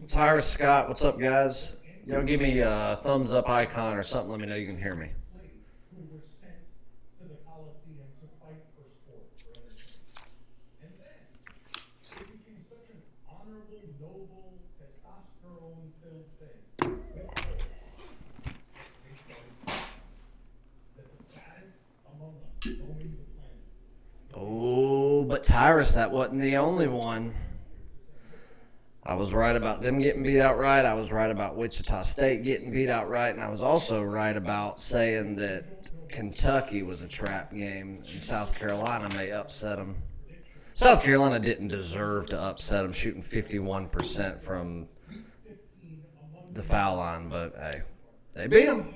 Tyrus Scott, what's up, guys? Y'all give me a thumbs up icon or something. Let me know you can hear me. Oh, but Tyrus, that wasn't the only one. I was right about them getting beat outright. I was right about Wichita State getting beat outright. And I was also right about saying that Kentucky was a trap game and South Carolina may upset them. South Carolina didn't deserve to upset them, shooting 51% from the foul line, but hey, they beat them.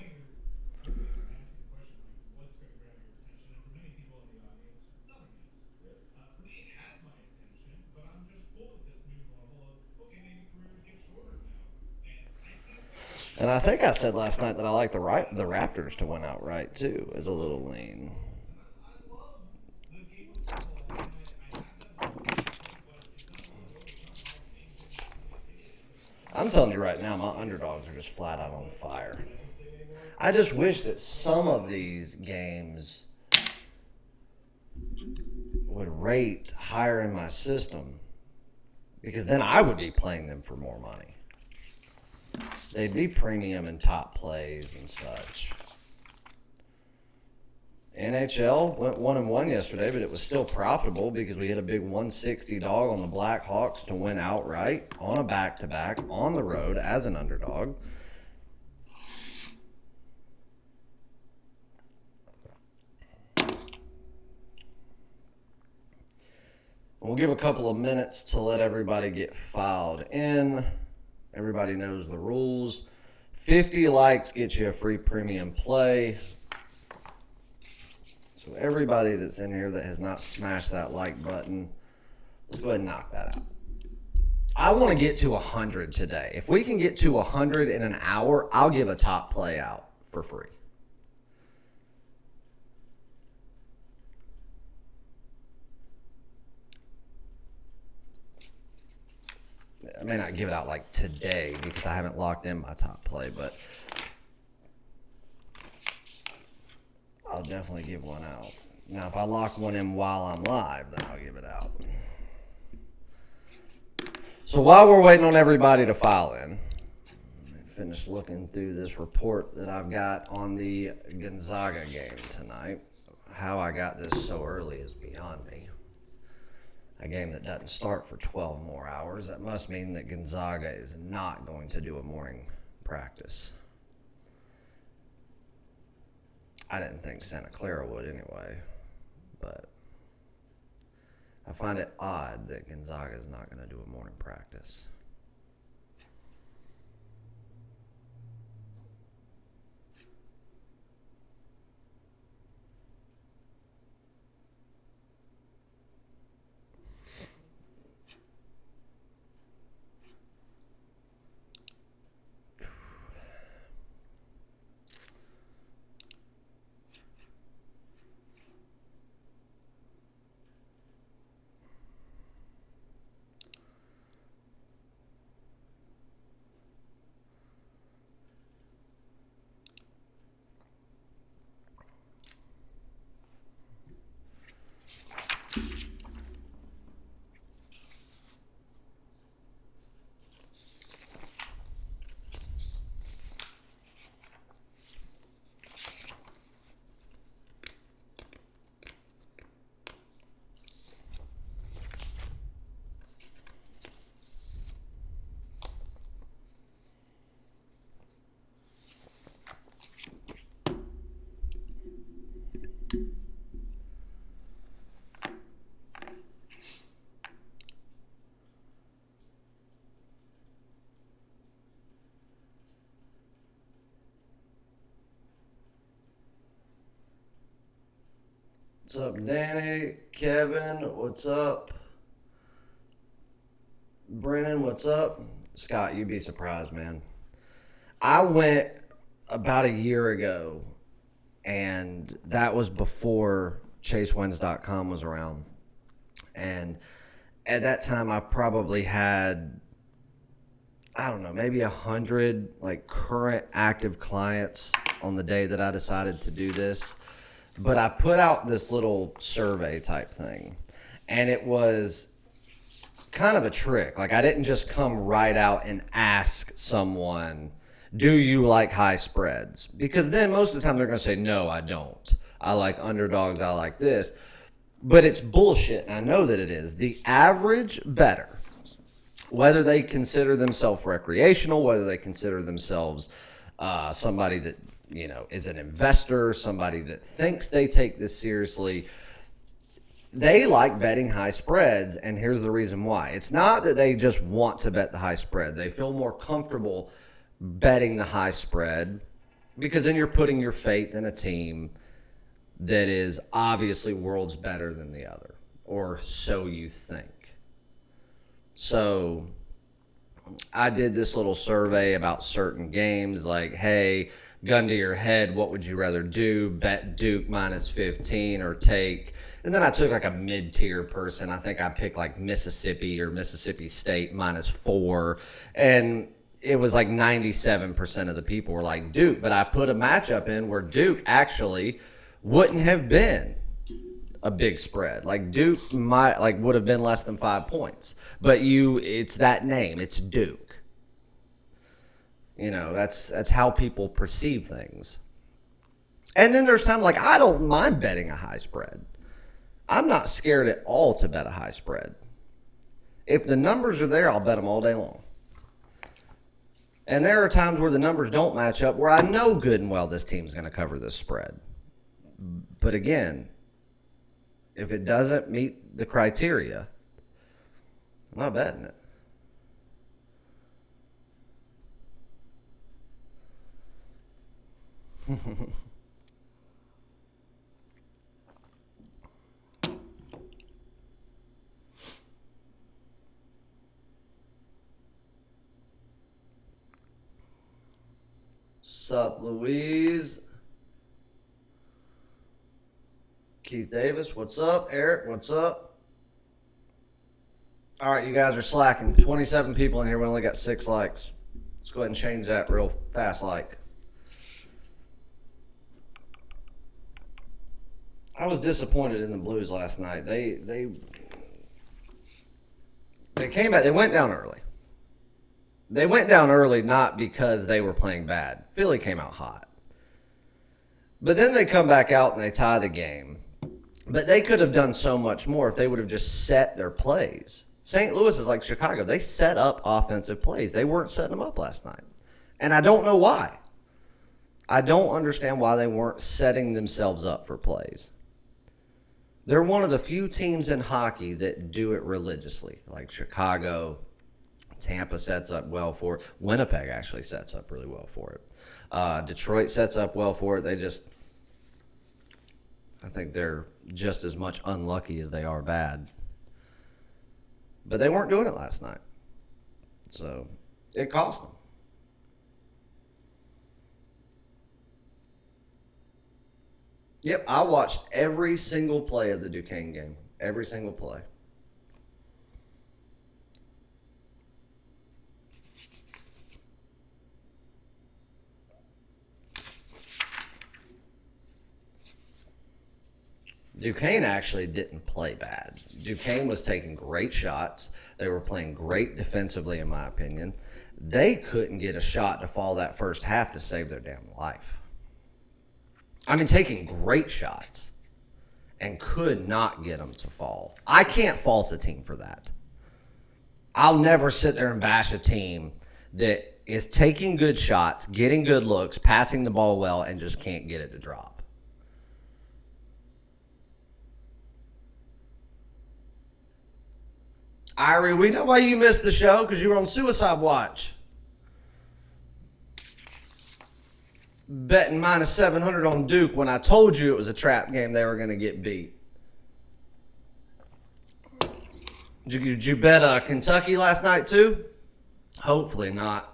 And I think I said last night that I like the Raptors to win outright too, as a little lean. I'm telling you right now, my underdogs are just flat out on fire. I just wish that some of these games would rate higher in my system, because then I would be playing them for more money. They'd be premium and top plays and such. NHL went 1-1 yesterday, but it was still profitable because we hit a big 160 dog on the Blackhawks to win outright on a back-to-back on the road as an underdog. We'll give a couple of minutes to let everybody get filed in. Everybody knows the rules. 50 likes get you a free premium play. So everybody that's in here that has not smashed that like button, let's go ahead and knock that out. I want to get to 100 today. If we can get to 100 in an hour, I'll give a top play out for free. I may not give it out like today because I haven't locked in my top play, but I'll definitely give one out. Now, if I lock one in while I'm live, then I'll give it out. So while we're waiting on everybody to file in, let me finish looking through this report that I've got on the Gonzaga game tonight. How I got this so early is beyond me. A game that doesn't start for 12 more hours. That must mean that Gonzaga is not going to do a morning practice. I didn't think Santa Clara would anyway, but I find it odd that Gonzaga is not going to do a morning practice. What's up, Danny? Kevin, what's up? Brennan, what's up? Scott, you'd be surprised, man. I went about a year ago, and that was before ChaseWins.com was around. And at that time, I probably had, I don't know, maybe 100 like current active clients on the day that I decided to do this. But I put out this little survey type thing, and it was kind of a trick. Like, I didn't just come right out and ask someone, do you like high spreads? Because then most of the time they're going to say, no, I don't. I like underdogs. I like this. But it's bullshit, and I know that it is. The average bettor, whether they consider themselves recreational, whether they consider themselves somebody that, you know, is an investor, somebody that thinks they take this seriously, they like betting high spreads, and here's the reason why. It's not that they just want to bet the high spread. They feel more comfortable betting the high spread because then you're putting your faith in a team that is obviously worlds better than the other, or so you think. So I did this little survey about certain games, like, hey, gun to your head, what would you rather do? Bet Duke minus 15 or take, and then I took like a mid-tier person. I think I picked like Mississippi or Mississippi State minus 4, and it was like 97% of the people were like Duke, but I put a matchup in where Duke actually wouldn't have been a big spread. Like Duke would have been less than 5 points, but it's that name, it's Duke. You know, that's how people perceive things. And then there's times like I don't mind betting a high spread. I'm not scared at all to bet a high spread. If the numbers are there, I'll bet them all day long. And there are times where the numbers don't match up, where I know good and well this team's going to cover this spread. But again, if it doesn't meet the criteria, I'm not betting it. Sup, Louise? Keith Davis, what's up? Eric, what's up? All right, you guys are slacking. 27 people in here. We only got 6 likes. Let's go ahead and change that real fast like. I was disappointed in the Blues last night. They came back. They went down early. They went down early not because they were playing bad. Philly came out hot. But then they come back out and they tie the game. But they could have done so much more if they would have just set their plays. St. Louis is like Chicago. They set up offensive plays. They weren't setting them up last night. And I don't know why. I don't understand why they weren't setting themselves up for plays. They're one of the few teams in hockey that do it religiously, like Chicago. Tampa sets up well for it. Winnipeg actually sets up really well for it. Detroit sets up well for it. I think they're just as much unlucky as they are bad. But they weren't doing it last night. So it cost them. Yep, I watched every single play of the Duquesne game. Every single play. Duquesne actually didn't play bad. Duquesne was taking great shots. They were playing great defensively, in my opinion. They couldn't get a shot to fall that first half to save their damn life. I mean, taking great shots and could not get them to fall. I can't fault a team for that. I'll never sit there and bash a team that is taking good shots, getting good looks, passing the ball well, and just can't get it to drop. Irie, we know why you missed the show, because you were on suicide watch. Betting minus 700 on Duke when I told you it was a trap game they were going to get beat. Did you bet Kentucky last night too? Hopefully not.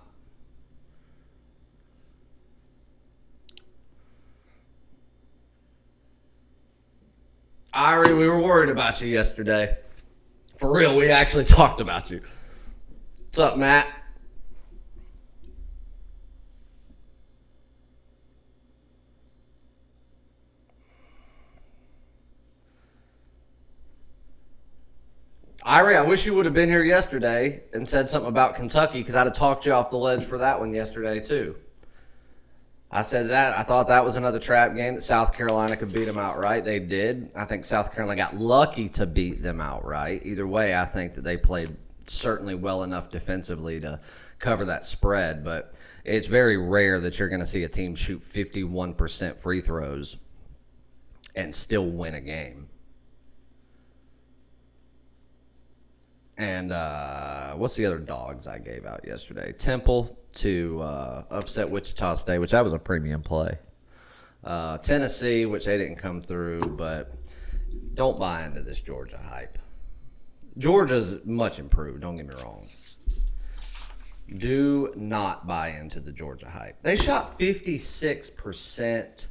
Irie, we were worried about you yesterday. For real, we actually talked about you. What's up, Matt? Irie, I wish you would have been here yesterday and said something about Kentucky because I'd have talked you off the ledge for that one yesterday, too. I said that. I thought that was another trap game that South Carolina could beat them outright. They did. I think South Carolina got lucky to beat them outright. Either way, I think that they played certainly well enough defensively to cover that spread. But it's very rare that you're going to see a team shoot 51% free throws and still win a game. And what's the other dogs I gave out yesterday? Temple to upset Wichita State, which that was a premium play. Tennessee, which they didn't come through, but don't buy into this Georgia hype. Georgia's much improved, don't get me wrong. Do not buy into the Georgia hype. They shot 56%.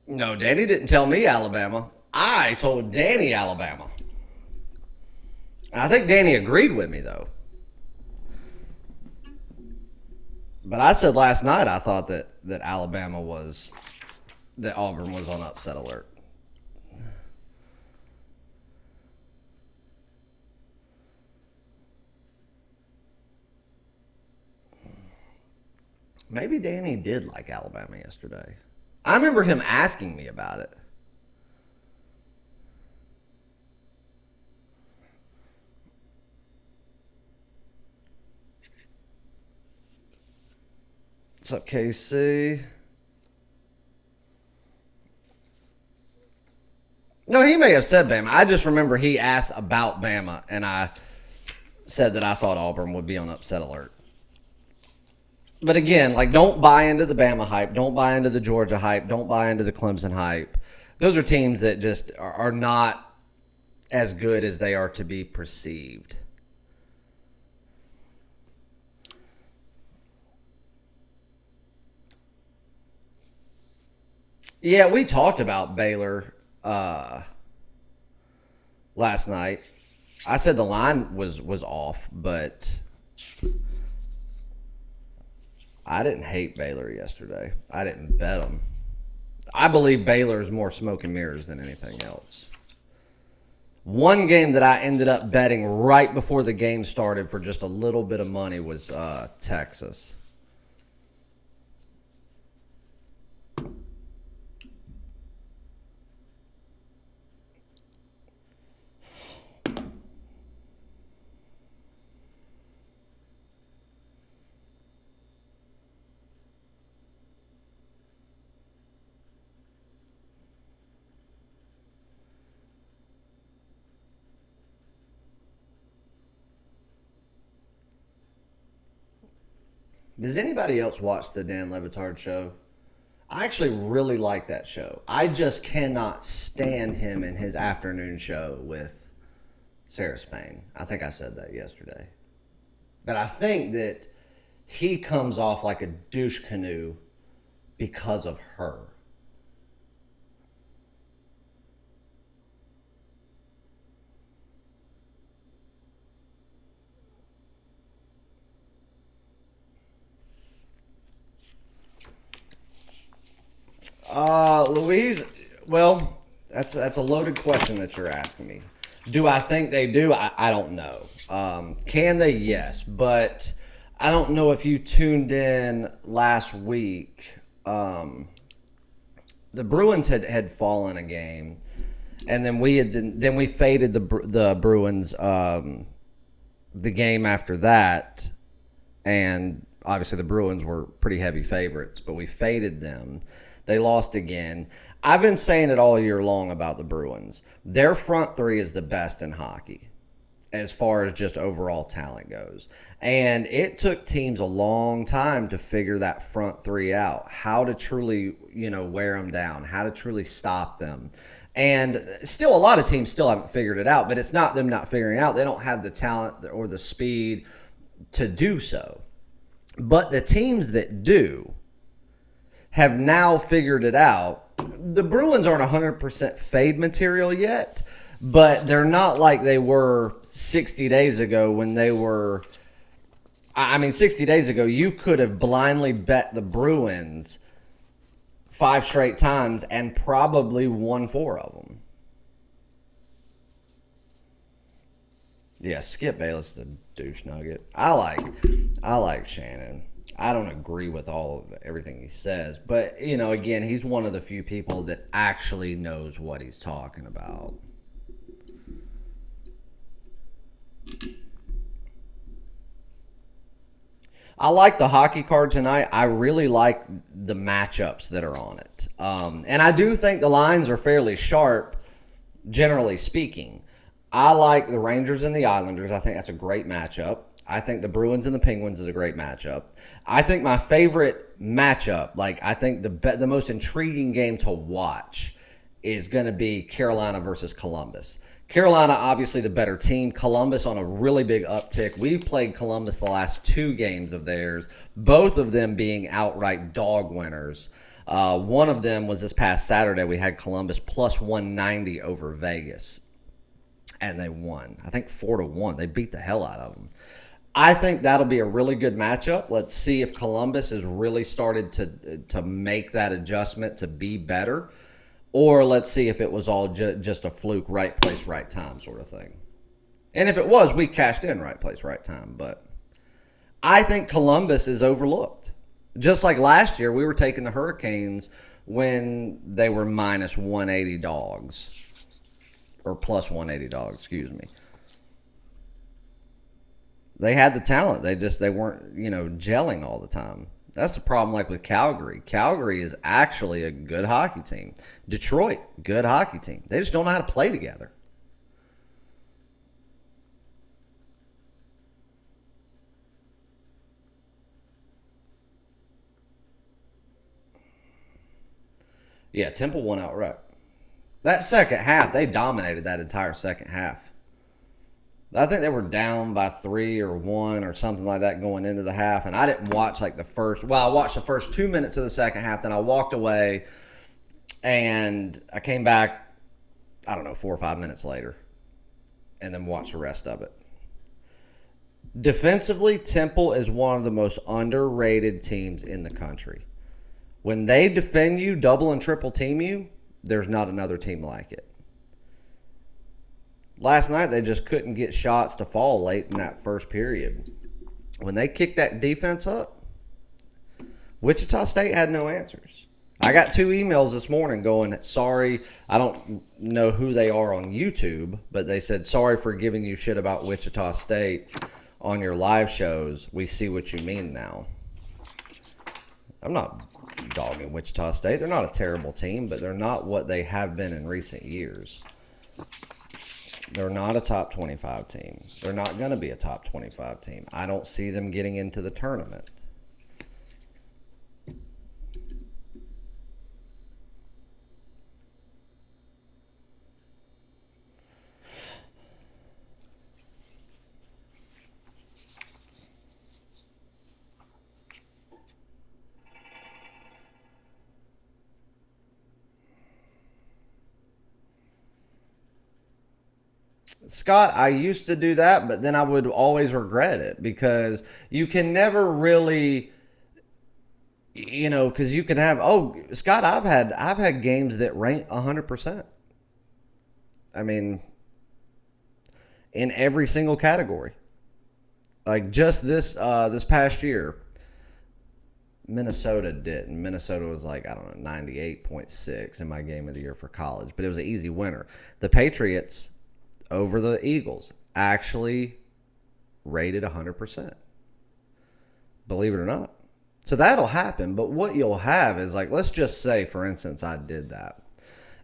No, Danny didn't tell me Alabama. I told Danny Alabama. I think Danny agreed with me, though. But I said last night I thought that Alabama was, that Auburn was on upset alert. Maybe Danny did like Alabama yesterday. I remember him asking me about it. What's up, KC? No, he may have said Bama. I just remember he asked about Bama, and I said that I thought Auburn would be on upset alert. But again, like, don't buy into the Bama hype. Don't buy into the Georgia hype. Don't buy into the Clemson hype. Those are teams that just are not as good as they are to be perceived. Yeah, we talked about Baylor last night. I said the line was off, but I didn't hate Baylor yesterday. I didn't bet them. I believe Baylor is more smoke and mirrors than anything else. One game that I ended up betting right before the game started for just a little bit of money was Texas. Does anybody else watch the Dan Le Batard show? I actually really like that show. I just cannot stand him in his afternoon show with Sarah Spain. I think I said that yesterday. But I think that he comes off like a douche canoe because of her. Louise, well, that's a loaded question that you're asking me. Do I think they do? I don't know. Can they? Yes, but I don't know if you tuned in last week. The Bruins had fallen a game, and then we faded the Bruins the game after that, and obviously the Bruins were pretty heavy favorites, but we faded them. They lost again. I've been saying it all year long about the Bruins. Their front three is the best in hockey as far as just overall talent goes. And it took teams a long time to figure that front three out, how to truly, wear them down, how to truly stop them. And still, a lot of teams still haven't figured it out, but it's not them not figuring it out. They don't have the talent or the speed to do so. But the teams that do have now figured it out. The Bruins aren't 100% fade material yet, but they're not like they were 60 days ago when they were. I mean, 60 days ago, you could have blindly bet the Bruins 5 straight times and probably won 4 of them. Yeah, Skip Bayless is a douche nugget. I like Shannon. I don't agree with all of everything he says, but again, he's one of the few people that actually knows what he's talking about. I like the hockey card tonight. I really like the matchups that are on it. And I do think the lines are fairly sharp, generally speaking. I like the Rangers and the Islanders. I think that's a great matchup. I think the Bruins and the Penguins is a great matchup. I think my favorite matchup, I think the most intriguing game to watch is going to be Carolina versus Columbus. Carolina, obviously the better team. Columbus on a really big uptick. We've played Columbus the last 2 games of theirs, both of them being outright dog winners. One of them was this past Saturday. We had Columbus plus 190 over Vegas, and they won. I think 4-1. They beat the hell out of them. I think that'll be a really good matchup. Let's see if Columbus has really started to make that adjustment to be better. Or let's see if it was all just a fluke, right place, right time sort of thing. And if it was, we cashed in right place, right time. But I think Columbus is overlooked. Just like last year, we were taking the Hurricanes when they were minus 180 dogs. Or plus 180 dogs, excuse me. They had the talent. They weren't, gelling all the time. That's the problem with Calgary. Calgary is actually a good hockey team. Detroit, good hockey team. They just don't know how to play together. Yeah, Temple won outright. That second half, they dominated that entire second half. I think they were down by 3 or 1 or something like that going into the half, and I didn't watch I watched the first 2 minutes of the second half, then I walked away, and I came back, 4 or 5 minutes later, and then watched the rest of it. Defensively, Temple is one of the most underrated teams in the country. When they defend you, double and triple team you, there's not another team like it. Last night, they just couldn't get shots to fall late in that first period. When they kicked that defense up, Wichita State had no answers. I got 2 emails this morning going, sorry, I don't know who they are on YouTube, but they said, sorry for giving you shit about Wichita State on your live shows. We see what you mean now. I'm not dogging Wichita State. They're not a terrible team, but they're not what they have been in recent years. They're not a top 25 team. They're not going to be a top 25 team. I don't see them getting into the tournament. Scott, I used to do that, but then I would always regret it because you can never really, because you can have, Scott, I've had games that rank 100%. I mean, in every single category. Like just this past year, Minnesota didn't. Minnesota was 98.6 in my game of the year for college, but it was an easy winner. The Patriots over the Eagles actually rated 100%. Believe it or not. So that'll happen, but what you'll have is let's just say, for instance, I did that.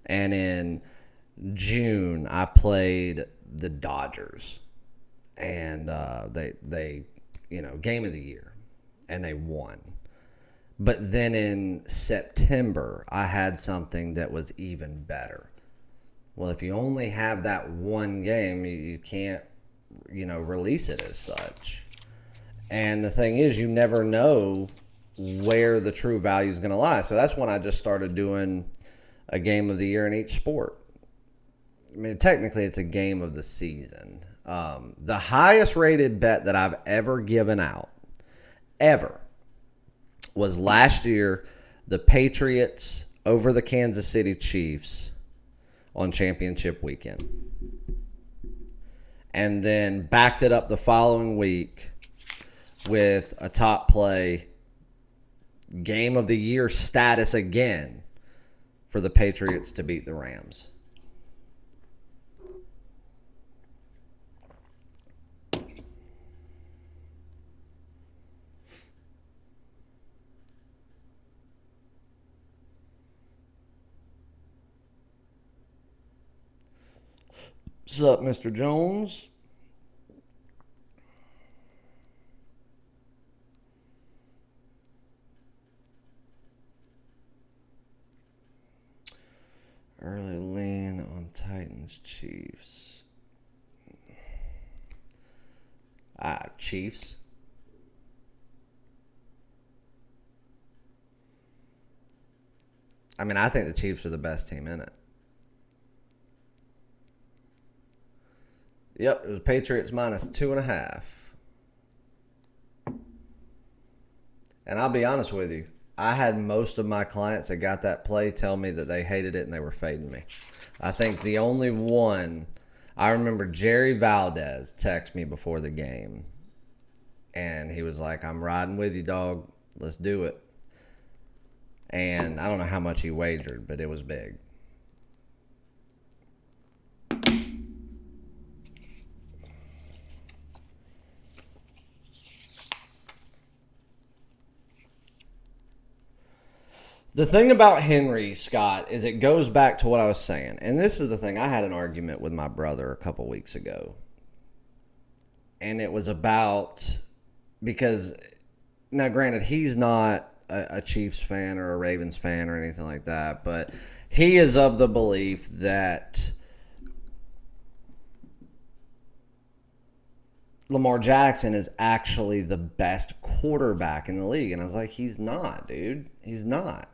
And in June, I played the Dodgers. And they game of the year. And they won. But then in September, I had something that was even better. Well, if you only have that one game, you can't, release it as such. And the thing is, you never know where the true value is going to lie. So that's when I just started doing a game of the year in each sport. I mean, technically, it's a game of the season. The highest rated bet that I've ever given out, ever, was last year, the Patriots over the Kansas City Chiefs on championship weekend. And then backed it up the following week with a top play game of the year status again for the Patriots to beat the Rams. What's up, Mr. Jones? Early lean on Titans Chiefs. Chiefs. I mean, I think the Chiefs are the best team in it. Yep, it was Patriots minus 2.5. And I'll be honest with you, I had most of my clients that got that play tell me that they hated it and they were fading me. I think the only one, I remember Jerry Valdez text me before the game. And he was like, I'm riding with you, dog. Let's do it. And I don't know how much he wagered, but it was big. The thing about Henry, Scott, is it goes back to what I was saying. And this is the thing. I had an argument with my brother a couple weeks ago. And it was about, because, now granted, he's not a Chiefs fan or a Ravens fan or anything like that. But he is of the belief that Lamar Jackson is actually the best quarterback in the league. And I was like, he's not, dude. He's not.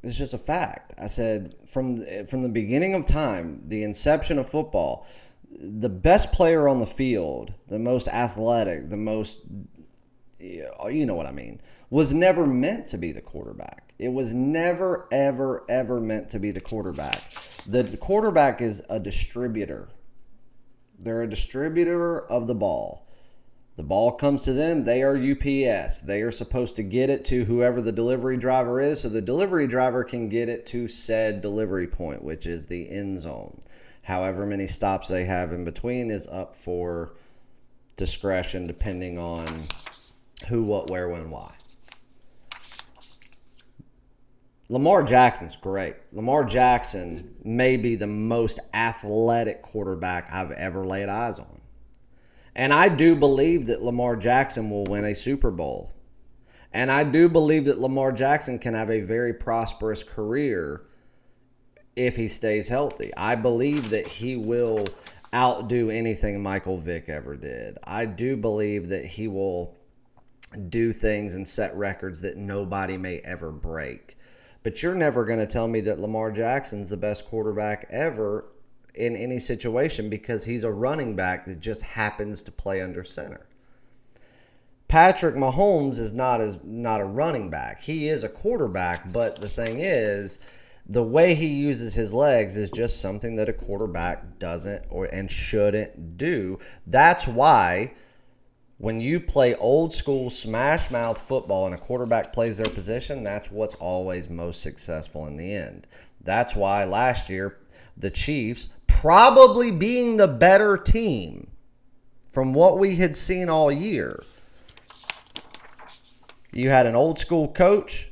It's just a fact. I said from the beginning of time, the inception of football, the best player on the field, the most athletic, the most, you know what I mean, was never meant to be the quarterback. It was never, ever, ever meant to be the quarterback. The quarterback is a distributor. They're a distributor of the ball. The ball comes to them. They are UPS. They are supposed to get it to whoever the delivery driver is, so the delivery driver can get it to said delivery point, which is the end zone. However many stops they have in between is up for discretion depending on who, what, where, when, why. Lamar Jackson's great. Lamar Jackson may be the most athletic quarterback I've ever laid eyes on. And I do believe that Lamar Jackson will win a Super Bowl. And I do believe that Lamar Jackson can have a very prosperous career if he stays healthy. I believe that he will outdo anything Michael Vick ever did. I do believe that he will do things and set records that nobody may ever break. But you're never going to tell me that Lamar Jackson's the best quarterback ever in any situation because he's a running back that just happens to play under center. Patrick Mahomes is not a running back. He is a quarterback, but the thing is, the way he uses his legs is just something that a quarterback doesn't and shouldn't do. That's why when you play old school smash mouth football and a quarterback plays their position, that's what's always most successful in the end. That's why last year the Chiefs, probably being the better team from what we had seen all year, you had an old school coach,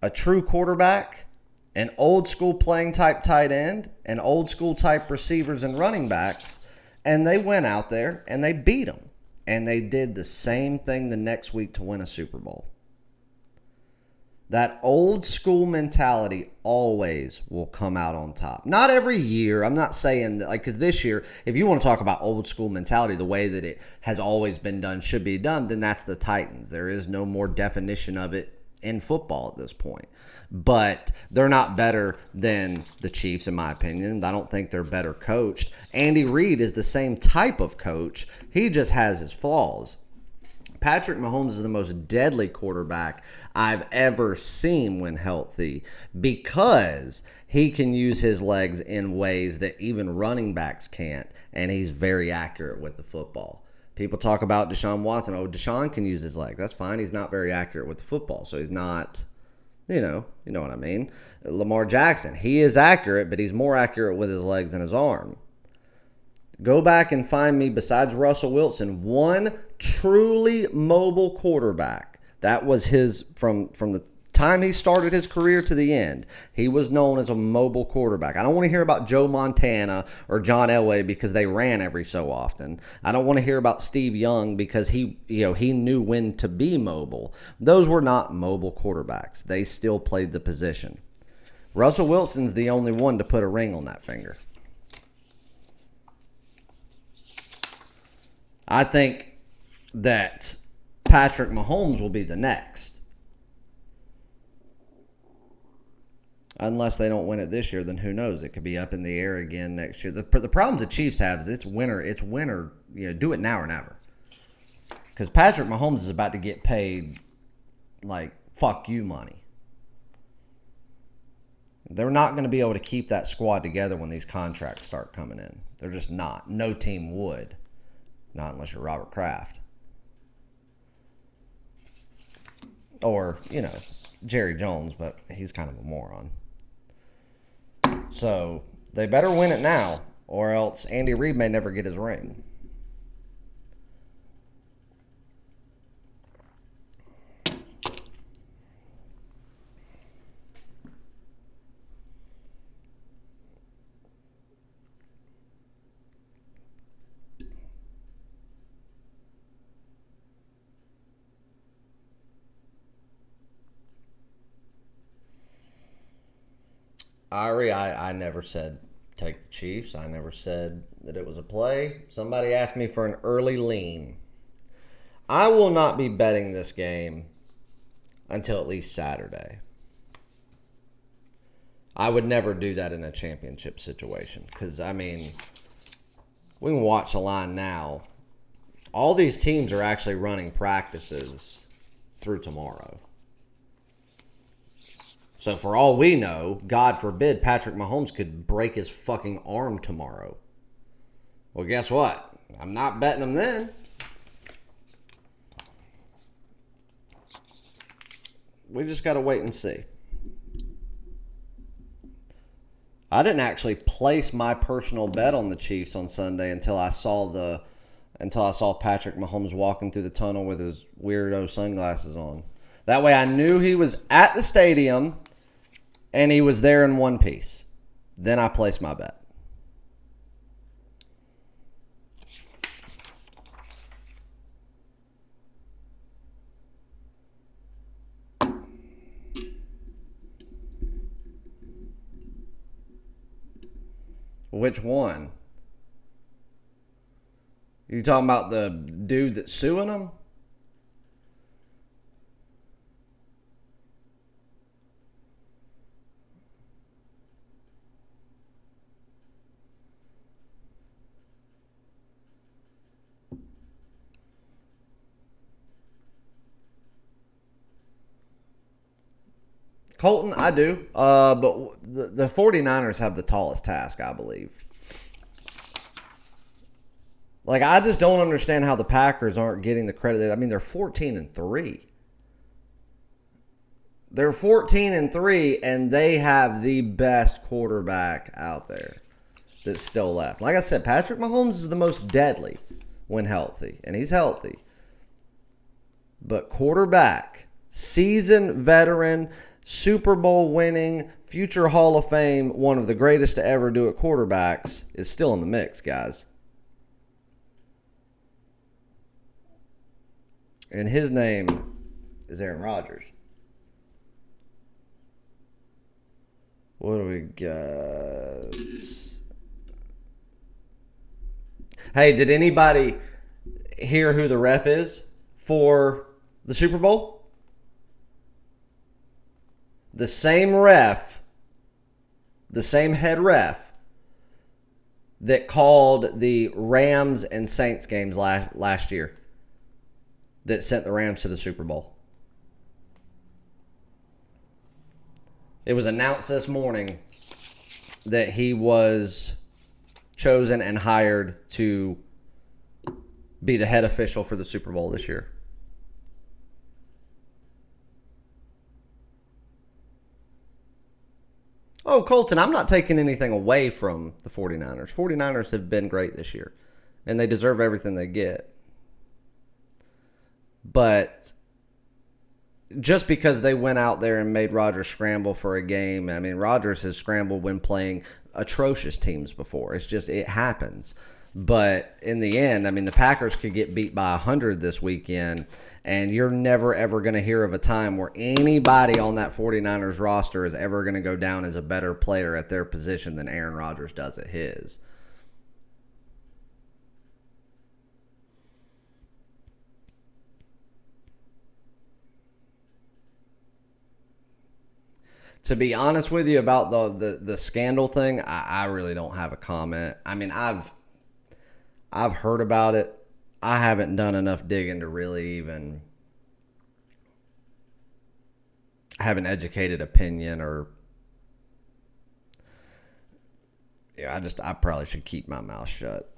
a true quarterback, an old school playing type tight end, and old school type receivers and running backs, and they went out there and they beat them. And they did the same thing the next week to win a Super Bowl. That old school mentality always will come out on top. Not every year. I'm not saying that, like, because this year, if you want to talk about old school mentality, the way that it has always been done should be done, then that's the Titans. There is no more definition of it in football at this point. But they're not better than the Chiefs, in my opinion. I don't think they're better coached. Andy Reid is the same type of coach. He just has his flaws. Patrick Mahomes is the most deadly quarterback I've ever seen when healthy because he can use his legs in ways that even running backs can't, and he's very accurate with the football. People talk about Deshaun Watson. Oh, Deshaun can use his legs. That's fine. He's not very accurate with the football, so he's not, you know what I mean. Lamar Jackson, he is accurate, but he's more accurate with his legs than his arm. Go back and find me, besides Russell Wilson, one truly mobile quarterback. That was his, from the time he started his career to the end, he was known as a mobile quarterback. I don't want to hear about Joe Montana or John Elway because they ran every so often. I don't want to hear about Steve Young because he knew when to be mobile. Those were not mobile quarterbacks. They still played the position. Russell Wilson's the only one to put a ring on that finger. I think that Patrick Mahomes will be the next. Unless they don't win it this year, then who knows? It could be up in the air again next year. The problems the Chiefs have is it's winter. Do it now or never. Because Patrick Mahomes is about to get paid like fuck you money. They're not going to be able to keep that squad together when these contracts start coming in. They're just not. No team would. Not unless you're Robert Kraft. Or, Jerry Jones, but he's kind of a moron. So, they better win it now, or else Andy Reid may never get his ring. I never said take the Chiefs. I never said that it was a play. Somebody asked me for an early lean. I will not be betting this game until at least Saturday. I would never do that in a championship situation because, we can watch the line now. All these teams are actually running practices through tomorrow. So for all we know, God forbid, Patrick Mahomes could break his fucking arm tomorrow. Well, guess what? I'm not betting him then. We just got to wait and see. I didn't actually place my personal bet on the Chiefs on Sunday until I saw Patrick Mahomes walking through the tunnel with his weirdo sunglasses on. That way I knew he was at the stadium and he was there in one piece. Then I placed my bet. Which one? You talking about the dude that's suing him? Colton, I do. But the 49ers have the tallest task, I believe. Like, I just don't understand how the Packers aren't getting the credit. They're 14-3. They're 14-3, and they have the best quarterback out there that's still left. Like I said, Patrick Mahomes is the most deadly when healthy, and he's healthy. But quarterback, seasoned veteran, Super Bowl winning, future Hall of Fame, one of the greatest to ever do it quarterbacks, is still in the mix, guys. And his name is Aaron Rodgers. What do we got? Hey, did anybody hear who the ref is for the Super Bowl? The same ref, the same head ref that called the Rams and Saints games last year, that sent the Rams to the Super Bowl. It was announced this morning that he was chosen and hired to be the head official for the Super Bowl this year. Oh, Colton, I'm not taking anything away from the 49ers. 49ers have been great this year, and they deserve everything they get. But just because they went out there and made Rodgers scramble for a game, I mean, Rodgers has scrambled when playing atrocious teams before. It's just, it happens. But in the end, I mean, the Packers could get beat by 100 this weekend, and you're never, ever going to hear of a time where anybody on that 49ers roster is ever going to go down as a better player at their position than Aaron Rodgers does at his. To be honest with you about the scandal thing, I really don't have a comment. I mean, I've heard about it. I haven't done enough digging to really even have an educated opinion, or I probably should keep my mouth shut.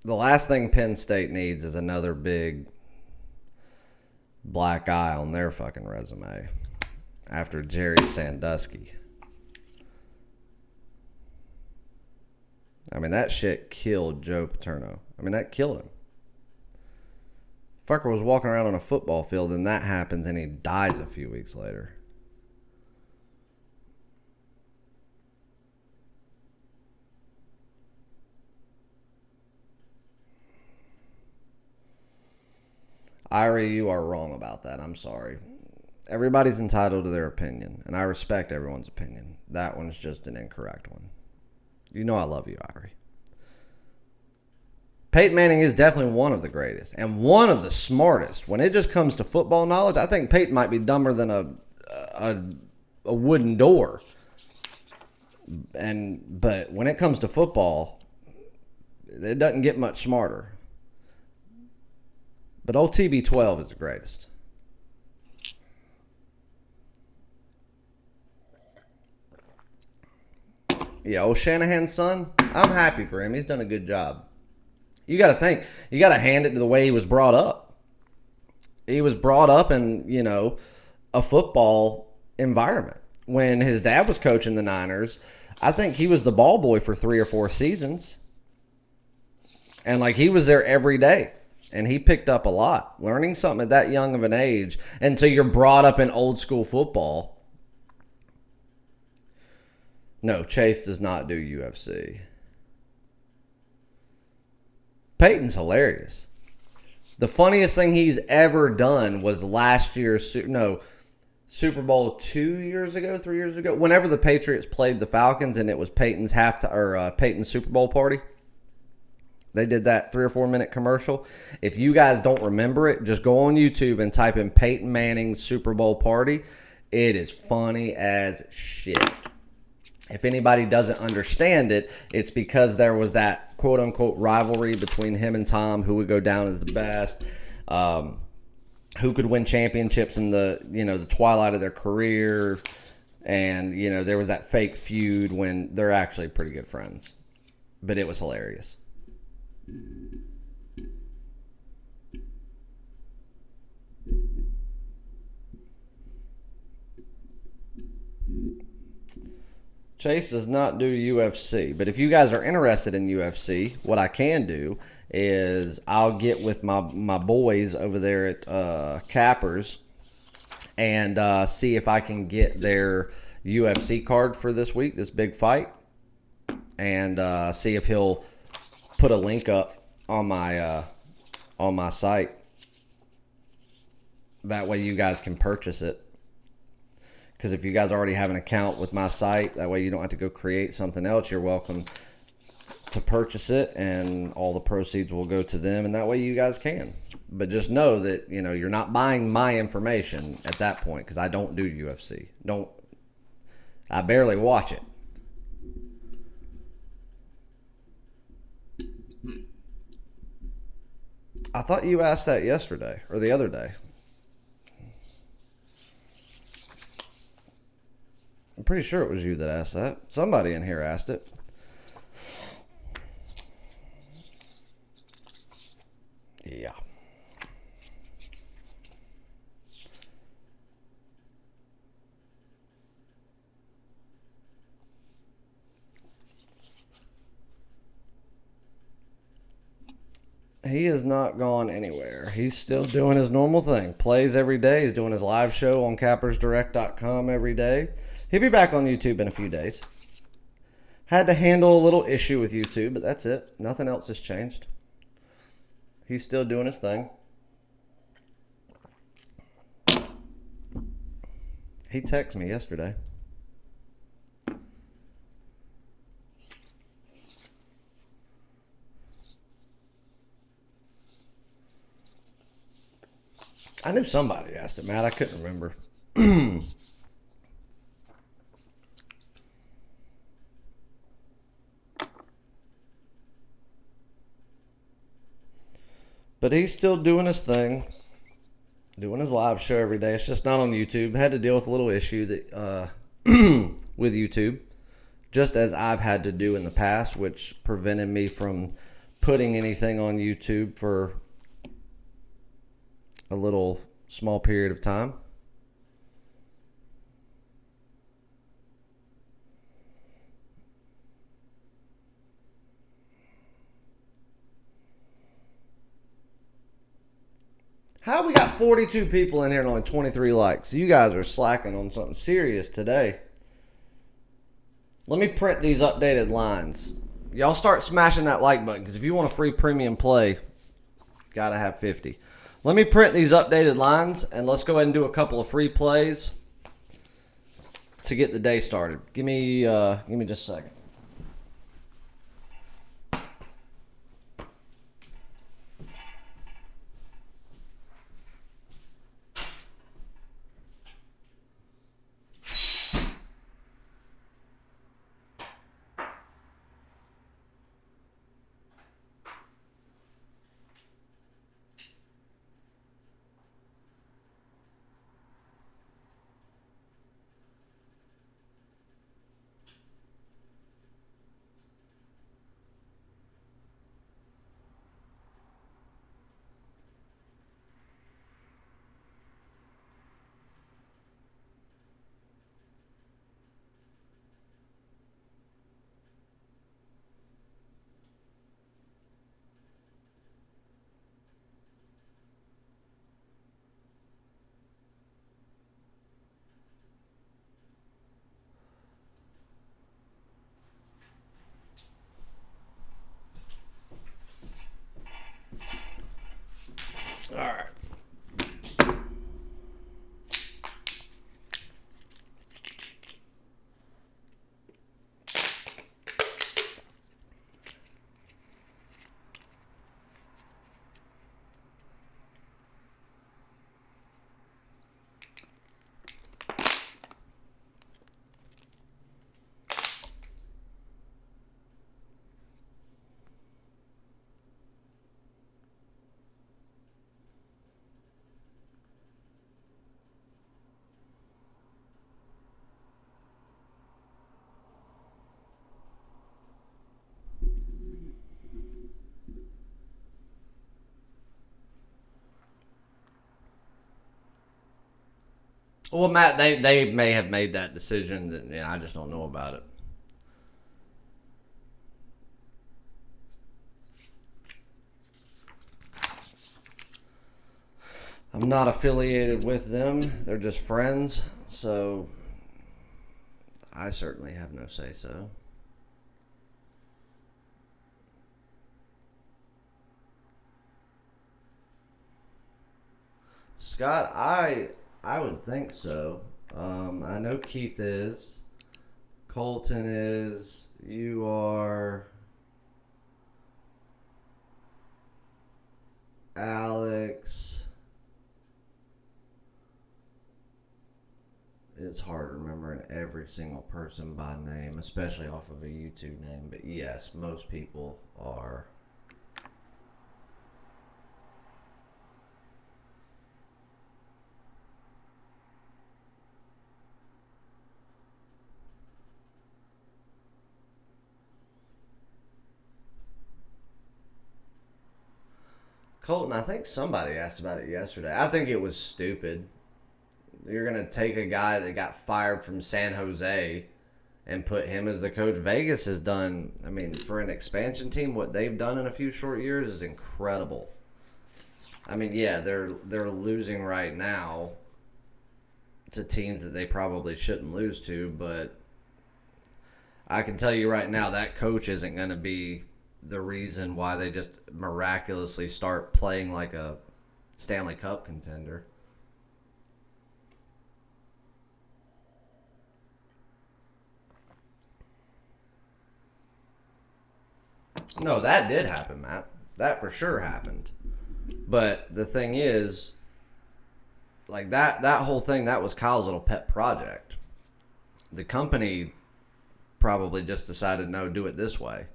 The last thing Penn State needs is another big black eye on their fucking resume after Jerry Sandusky. I mean, that shit killed Joe Paterno. I mean, that killed him. Fucker was walking around on a football field, and that happens, and he dies a few weeks later. Irie, you are wrong about that. I'm sorry. Everybody's entitled to their opinion, and I respect everyone's opinion. That one's just an incorrect one. You know I love you, Irie. Peyton Manning is definitely one of the greatest and one of the smartest. When it just comes to football knowledge, I think Peyton might be dumber than a wooden door. But when it comes to football, it doesn't get much smarter. But old TB12 is the greatest. Yeah, old Shanahan's son, I'm happy for him. He's done a good job. You got to think. You got to hand it to the way he was brought up. He was brought up in, a football environment. When his dad was coaching the Niners, I think he was the ball boy for 3 or 4 seasons. And, he was there every day. And he picked up a lot. Learning something at that young of an age. And so you're brought up in old school football. No, Chase does not do UFC. Peyton's hilarious. The funniest thing he's ever done was last year's Super Bowl 2 years ago, 3 years ago. Whenever the Patriots played the Falcons and it was Peyton's Peyton's Super Bowl party. They did that 3 or 4 minute commercial. If you guys don't remember it, just go on YouTube and type in Peyton Manning's Super Bowl party. It is funny as shit. If anybody doesn't understand it, it's because there was that quote-unquote rivalry between him and Tom, who would go down as the best, who could win championships in the twilight of their career, and there was that fake feud when they're actually pretty good friends. But it was hilarious. Chase does not do UFC, but if you guys are interested in UFC, what I can do is I'll get with my boys over there at Cappers and see if I can get their UFC card for this week, this big fight, and see if he'll put a link up on my site. That way you guys can purchase it. Because if you guys already have an account with my site, that way you don't have to go create something else. You're welcome to purchase it, and all the proceeds will go to them, and that way you guys can. But just know that, you know, you're not buying my information at that point, because I don't do UFC. I barely watch it. I thought you asked that yesterday or the other day. I'm pretty sure it was you that asked that. Somebody in here asked it. Yeah. He has not gone anywhere. He's still doing his normal thing. Plays every day. He's doing his live show on cappersdirect.com every day. He'll be back on YouTube in a few days. Had to handle a little issue with YouTube, but that's it. Nothing else has changed. He's still doing his thing. He texted me yesterday. I knew somebody asked it, Matt. I couldn't remember. But he's still doing his thing, doing his live show every day. It's just not on YouTube. Had to deal with a little issue that with YouTube, just as I've had to do in the past, which prevented me from putting anything on YouTube for a little small period of time. How we got 42 people in here and only 23 likes? You guys are slacking on something serious today. Let me print these updated lines. Y'all start smashing that like button, because if you want a free premium play, gotta have 50. Let me print these updated lines, and let's go ahead and do a couple of free plays to get the day started. Give me just a second. All right. Well, Matt, they may have made that decision, that I just don't know about it. I'm not affiliated with them. They're just friends, so I certainly have no say so. Scott, I would think so. I know Keith is. Colton is. You are. Alex. It's hard remembering every single person by name, especially off of a YouTube name. But yes, most people are. Colton, I think somebody asked about it yesterday. I think it was stupid. You're going to take a guy that got fired from San Jose and put him as the coach. Vegas has done, I mean, for an expansion team, what they've done in a few short years is incredible. I mean, yeah, they're losing right now to teams that they probably shouldn't lose to, but I can tell you right now that coach isn't going to be the reason why they just miraculously start playing like a Stanley Cup contender. No, that did happen, Matt. That for sure happened. But the thing is, like that whole thing, that was Kyle's little pet project. The company probably just decided, no, do it this way.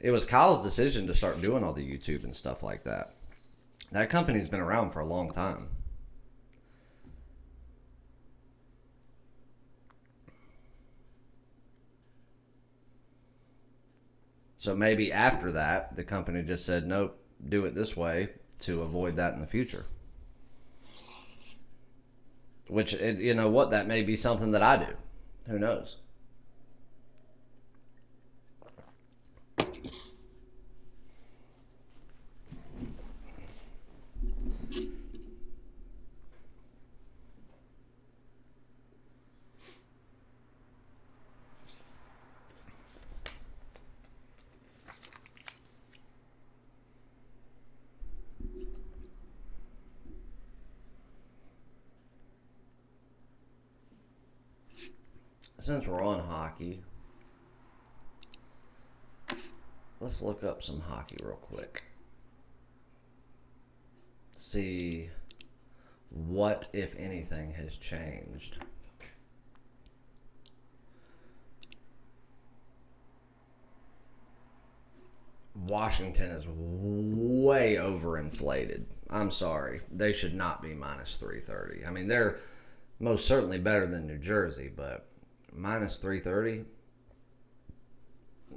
It was Kyle's decision to start doing all the YouTube and stuff like that. That company's been around for a long time. So maybe after that, the company just said, nope, do it this way to avoid that in the future. Which, you know what, that may be something that I do. Who knows? Since we're on hockey, let's look up some hockey real quick. See what, if anything, has changed. Washington is way overinflated. I'm sorry. They should not be minus 330. I mean, they're most certainly better than New Jersey, but minus 330,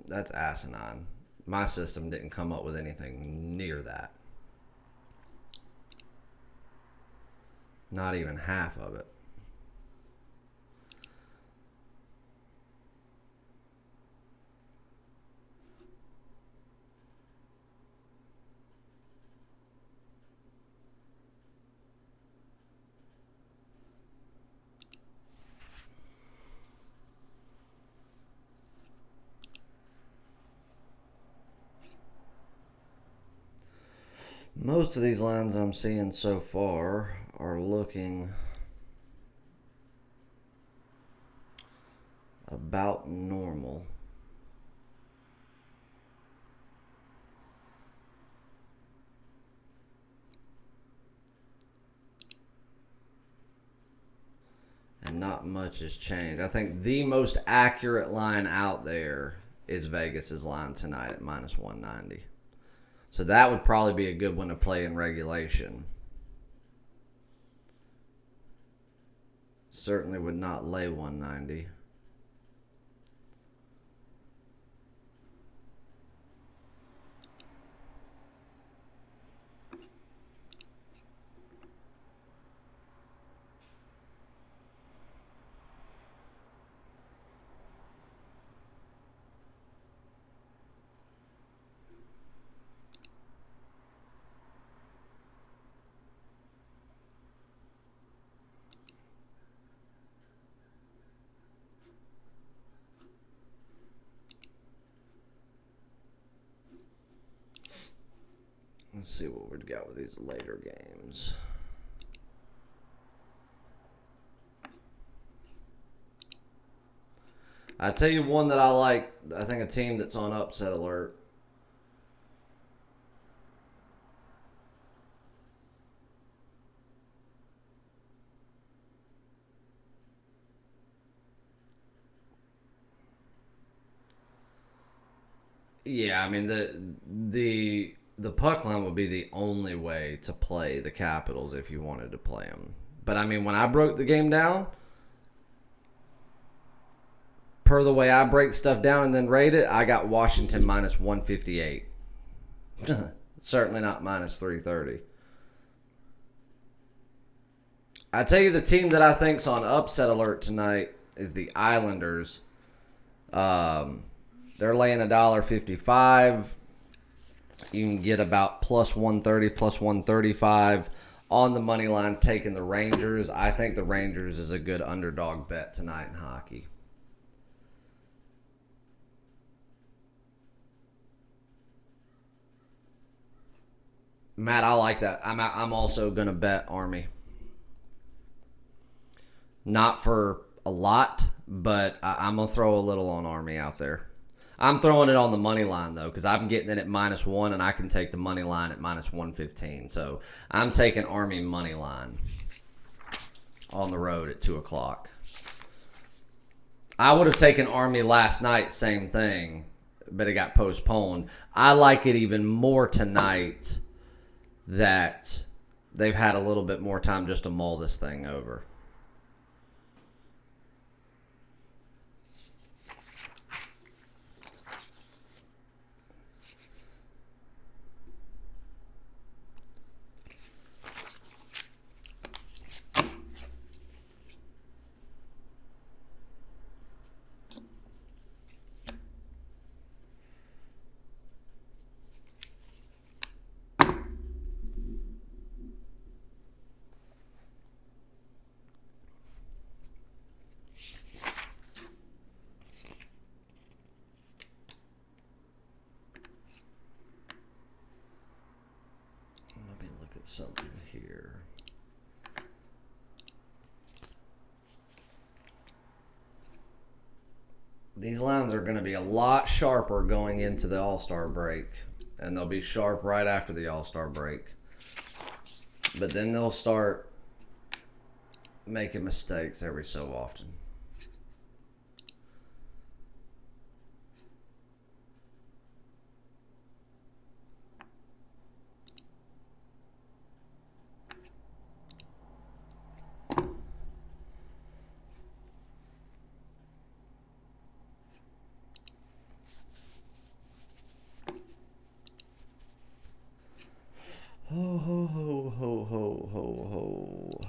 that's asinine. My system didn't come up with anything near that. Not even half of it. Most of these lines I'm seeing so far are looking about normal. And not much has changed. I think the most accurate line out there is Vegas's line tonight at minus 190. So that would probably be a good one to play in regulation. Certainly would not lay 190. Let's see what we've got with these later games. I tell you one that I like. I think a team that's on upset alert. Yeah, I mean the puck line would be the only way to play the Capitals if you wanted to play them. But I mean, when I broke the game down, per the way I break stuff down and then rate it, I got Washington minus 158. Certainly not minus 330. I tell you, the team that I think's on upset alert tonight is the Islanders. They're laying $1.55. You can get about plus 130, plus 135 on the money line taking the Rangers. I think the Rangers is a good underdog bet tonight in hockey. Matt, I like that. I'm also going to bet Army. Not for a lot, but I'm going to throw a little on Army out there. I'm throwing it on the money line, though, because I'm getting it at -1, and I can take the money line at minus 115. So I'm taking Army money line on the road at 2 o'clock. I would have taken Army last night, same thing, but it got postponed. I like it even more tonight that they've had a little bit more time just to mull this thing over. Let me look at something here. These lines are going to be a lot sharper going into the All-Star break, and they'll be sharp right after the All-Star break. But then they'll start making mistakes every so often. Ho, ho, ho, ho, ho, ho, ho.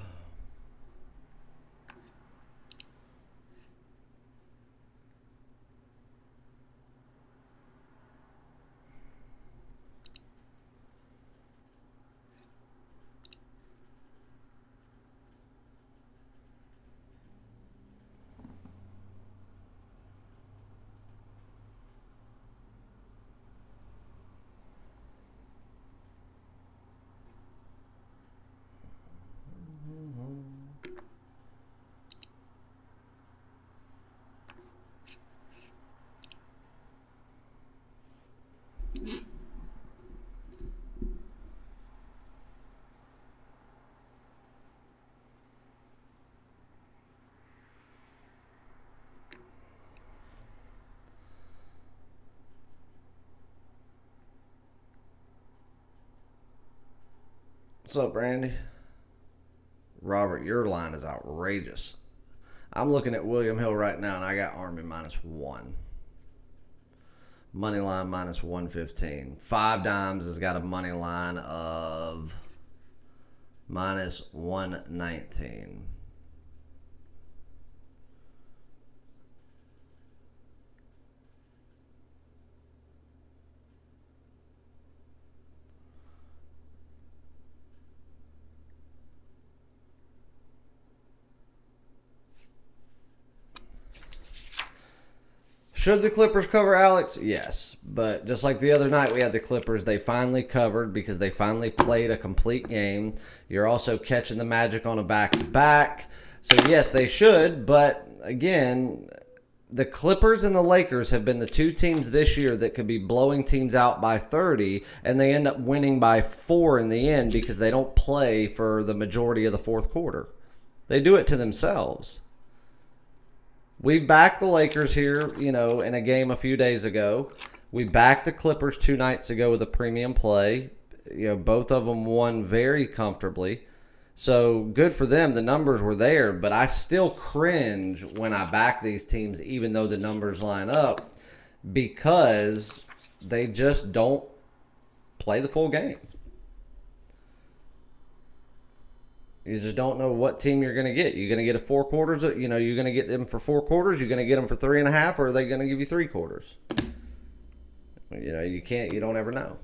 What's up, Randy? Robert, your line is outrageous. I'm looking at William Hill right now, and I got Army -1. Money line minus 115. Five Dimes has got a money line of minus 119. Should the Clippers cover, Alex? Yes. But just like the other night we had the Clippers, they finally covered because they finally played a complete game. You're also catching the Magic on a back-to-back. So, yes, they should. But, again, the Clippers and the Lakers have been the two teams this year that could be blowing teams out by 30, and they end up winning by 4 in the end because they don't play for the majority of the fourth quarter. They do it to themselves. We backed the Lakers here, in a game a few days ago. We backed the Clippers 2 nights ago with a premium play. Both of them won very comfortably. So good for them. The numbers were there, but I still cringe when I back these teams, even though the numbers line up, because they just don't play the full game. You just don't know what team you're going to get. You're going to get a 4 quarters. You're going to get them for 4 quarters. You're going to get them for 3.5, or are they going to give you 3 quarters? You can't. You don't ever know.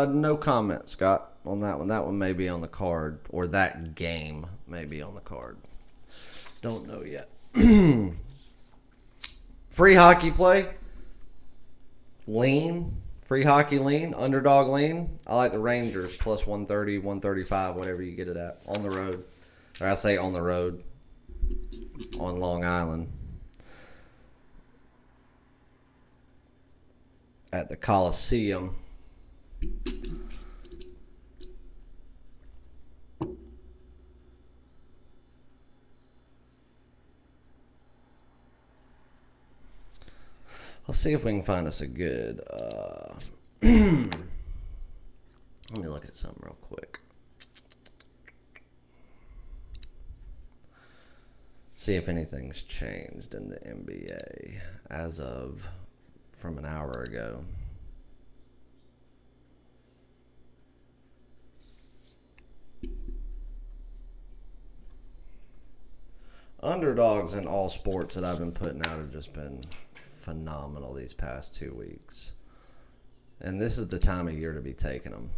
No comment, Scott, on that one. That one may be on the card, or that game may be on the card. Don't know yet. Free hockey play. Lean. Free hockey lean. Underdog lean. I like the Rangers plus 130, 135, whatever you get it at. On the road. Or I say on the road. On Long Island. At the Coliseum. Let's see if we can find us a good. Let me look at something real quick. See if anything's changed in the NBA as of from an hour ago. Underdogs in all sports that I've been putting out have just been phenomenal these past 2 weeks. And this is the time of year to be taking them.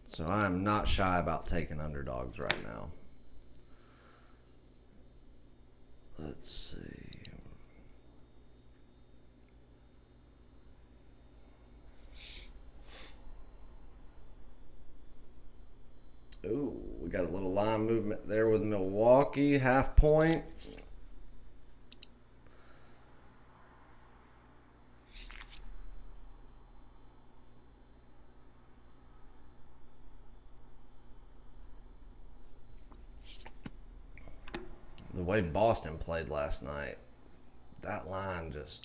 So I'm not shy about taking underdogs right now. Let's see. Ooh, we got a little line movement there with Milwaukee, half point. The way Boston played last night, that line just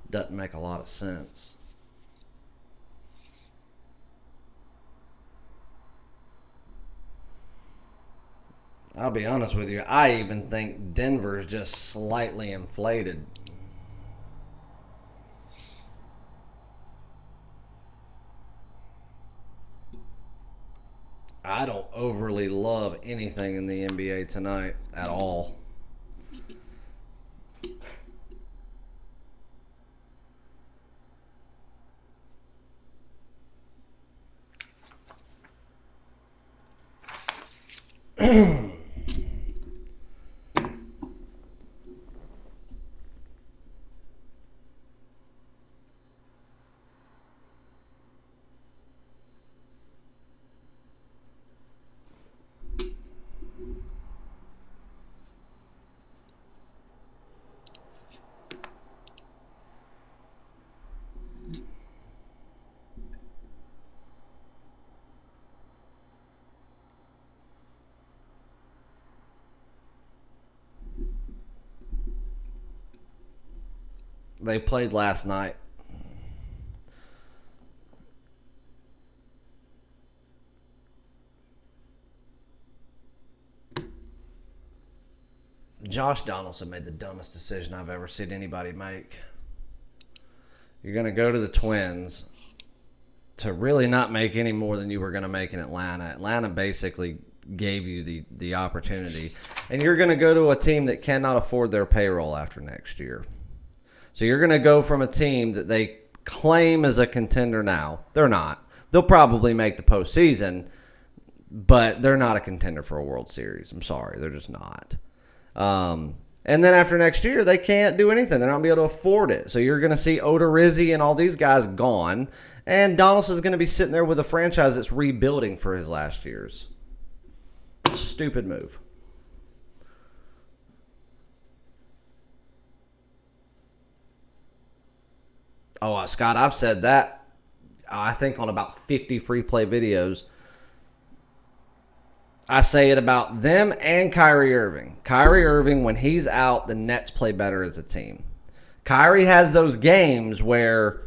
doesn't make a lot of sense. I'll be honest with you, I even think Denver's just slightly inflated. I don't overly love anything in the NBA tonight at all. They played last night. Josh Donaldson made the dumbest decision I've ever seen anybody make. You're going to go to the Twins to really not make any more than you were going to make in Atlanta. Atlanta basically gave you the opportunity. And you're going to go to a team that cannot afford their payroll after next year. So you're going to go from a team that they claim as a contender now. They're not. They'll probably make the postseason. but they're not a contender for a World Series. I'm sorry. They're just not. And then after next year, they can't do anything. They're not going to be able to afford it. So you're going to see Odorizzi and all these guys gone. And Donaldson's going to be sitting there with a franchise that's rebuilding for his last years. Stupid move. Oh, Scott, I've said that, I think, on about 50 free play videos. I say it about them and Kyrie Irving. Kyrie Irving, when he's out, the Nets play better as a team. Kyrie has those games where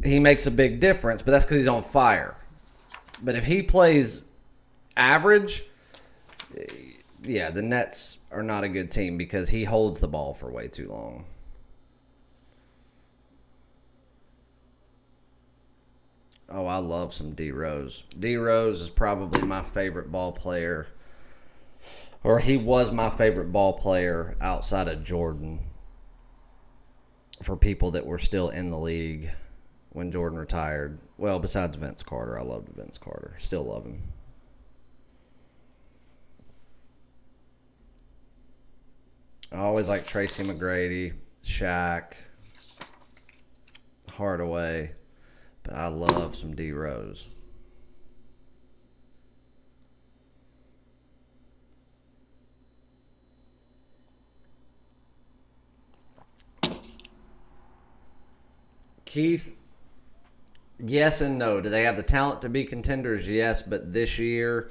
he makes a big difference, but that's because he's on fire. But if he plays average, yeah, the Nets are not a good team because he holds the ball for way too long. Oh, I love some D Rose. D Rose is probably my favorite ball player, or he was my favorite ball player outside of Jordan. For people that were still in the league when Jordan retired. Well, besides Vince Carter. I loved Vince Carter. Still love him. I always like Tracy McGrady, Shaq, Hardaway. But I love some D Rose. Keith, yes and no. Do they have the talent to be contenders? Yes, but this year,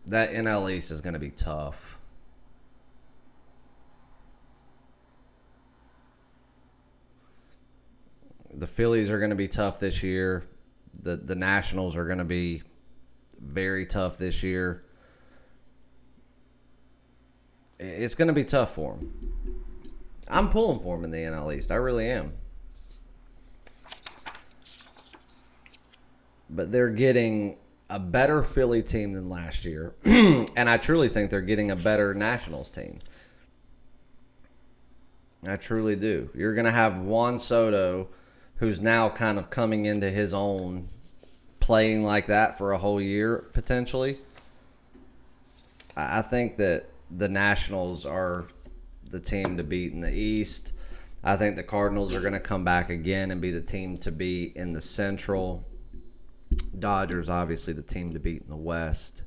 that NL East is going to be tough. The Phillies are going to be tough this year. The Nationals are going to be very tough this year. It's going to be tough for them. I'm pulling for them in the NL East. I really am. But they're getting a better Philly team than last year. And I truly think they're getting a better Nationals team. I truly do. You're going to have Juan Soto, who's now kind of coming into his own, playing like that for a whole year, potentially. I think that the Nationals are the team to beat in the East. I think the Cardinals are going to come back again and be the team to beat in the Central. Dodgers, obviously, the team to beat in the West.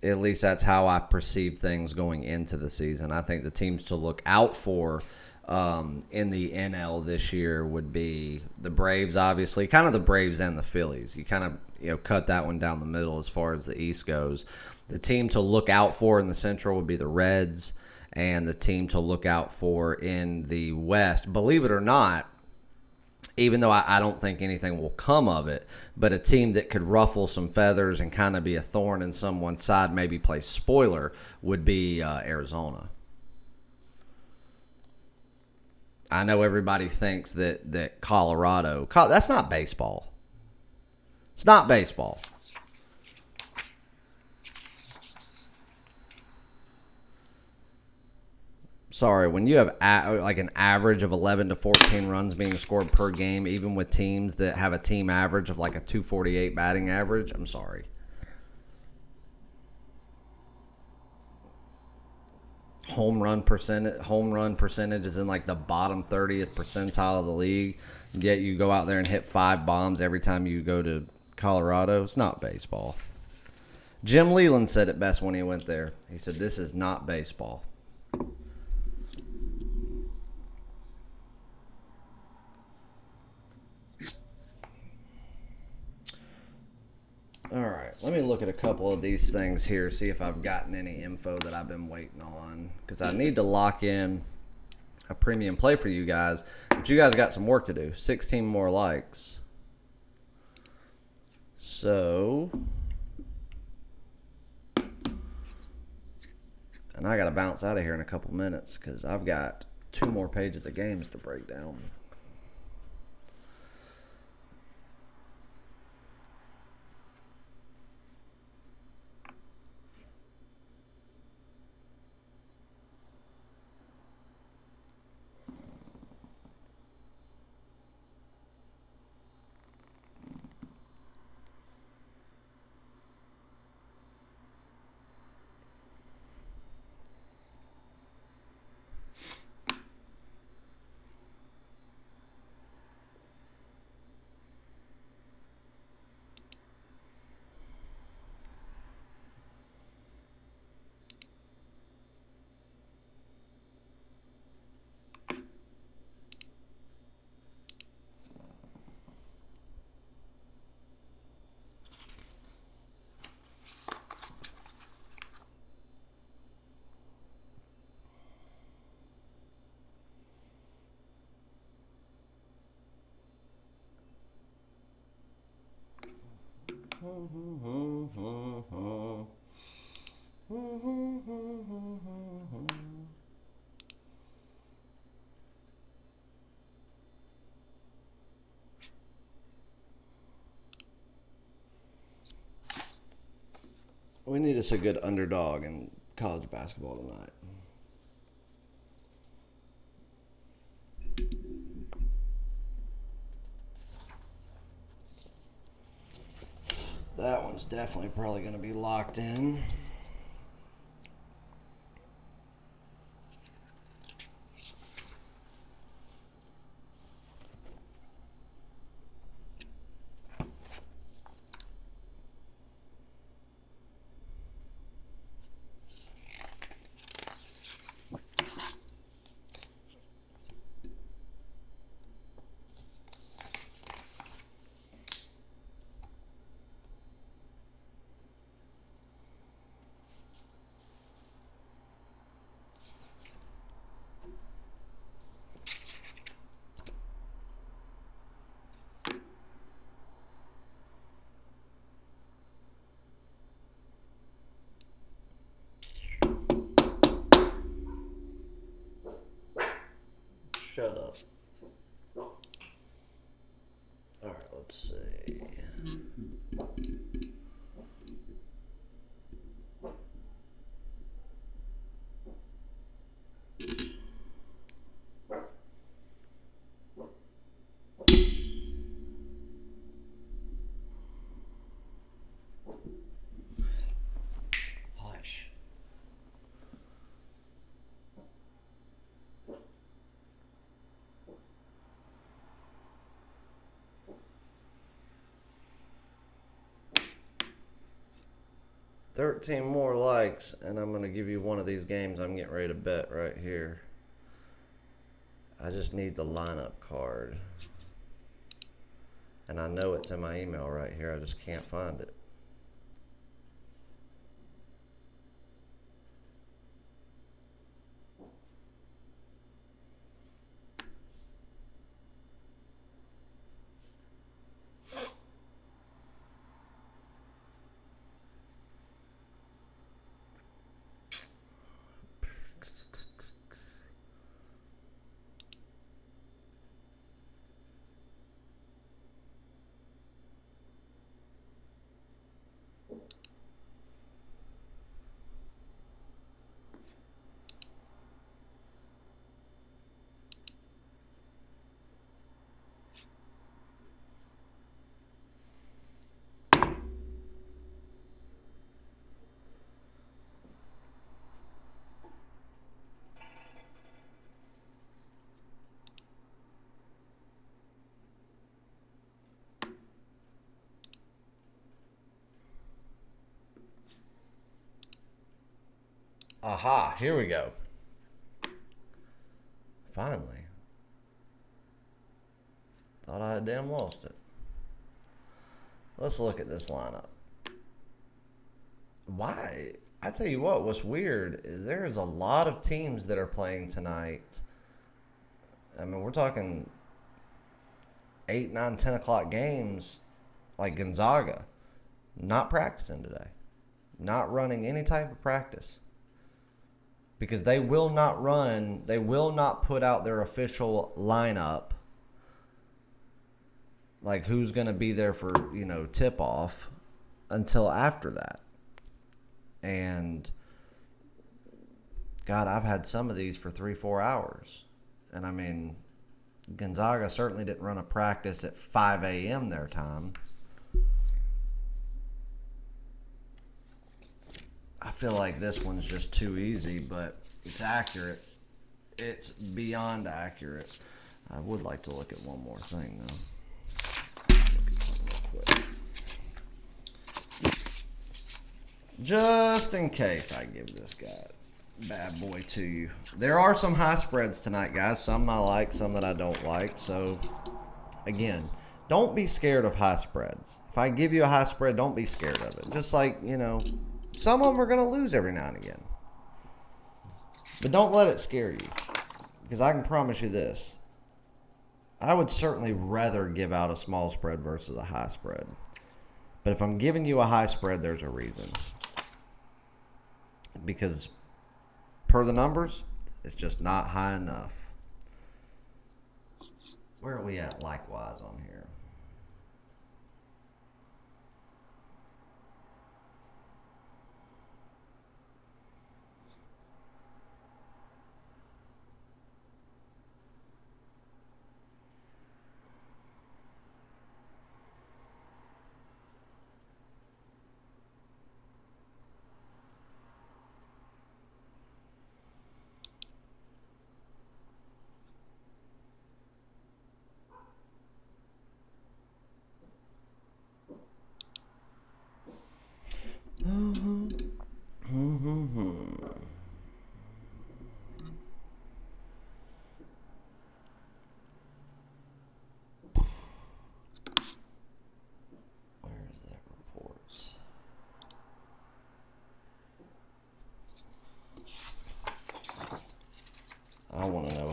At least that's how I perceive things going into the season. I think the teams to look out for in the NL this year would be the Braves, obviously. Kind of the Braves and the Phillies. You kind of cut that one down the middle as far as the East goes. The team to look out for in the Central would be the Reds, and the team to look out for in the West, believe it or not, even though I don't think anything will come of it, but a team that could ruffle some feathers and kind of be a thorn in someone's side, maybe play spoiler, would be Arizona. I know everybody thinks that Colorado, that's not baseball. It's not baseball. Sorry, when you have like an average of 11 to 14 runs being scored per game, even with teams that have a team average of like a 248 batting average, I'm sorry. Home run percentage is in like the bottom 30th percentile of the league. Yet you go out there and hit 5 bombs every time you go to Colorado. It's not baseball. Jim Leland said it best when he went there. He said, "This is not baseball." All right, let me look at a couple of these things here, see if I've gotten any info that I've been waiting on, because I need to lock in a premium play for you guys. But you guys got some work to do. 16 more likes. So, and I got to bounce out of here in a couple minutes because I've got 2 more pages of games to break down. We need us a good underdog in college basketball tonight. That one's definitely probably going to be locked in. Shut up. All right, let's see. Hush. $13 more likes, and I'm going to give you one of these games I'm getting ready to bet right here. I just need the lineup card. And I know it's in my email right here. I just can't find it. Aha, here we go. Finally. Thought I had damn lost it. Let's look at this lineup. Why? I tell you what, what's weird is there's a lot of teams that are playing tonight. I mean, we're talking 8, 9, 10 o'clock games like Gonzaga. Not practicing today. Not running any type of practice. Because they will not run, they will not put out their official lineup, like who's going to be there for, tip-off, until after that. And, God, I've had some of these for 3-4 hours. And, I mean, Gonzaga certainly didn't run a practice at 5 a.m. their time. I feel like this one's just too easy, but it's accurate. It's beyond accurate. I would like to look at one more thing, though. Look at something real quick. Just in case I give this guy bad boy to you. There are some high spreads tonight, guys. Some I like, some that I don't like. So, again, don't be scared of high spreads. If I give you a high spread, don't be scared of it. Just like, some of them are going to lose every now and again. But don't let it scare you. Because I can promise you this. I would certainly rather give out a small spread versus a high spread. But if I'm giving you a high spread, there's a reason. Because per the numbers, it's just not high enough. Where are we at likewise on here? –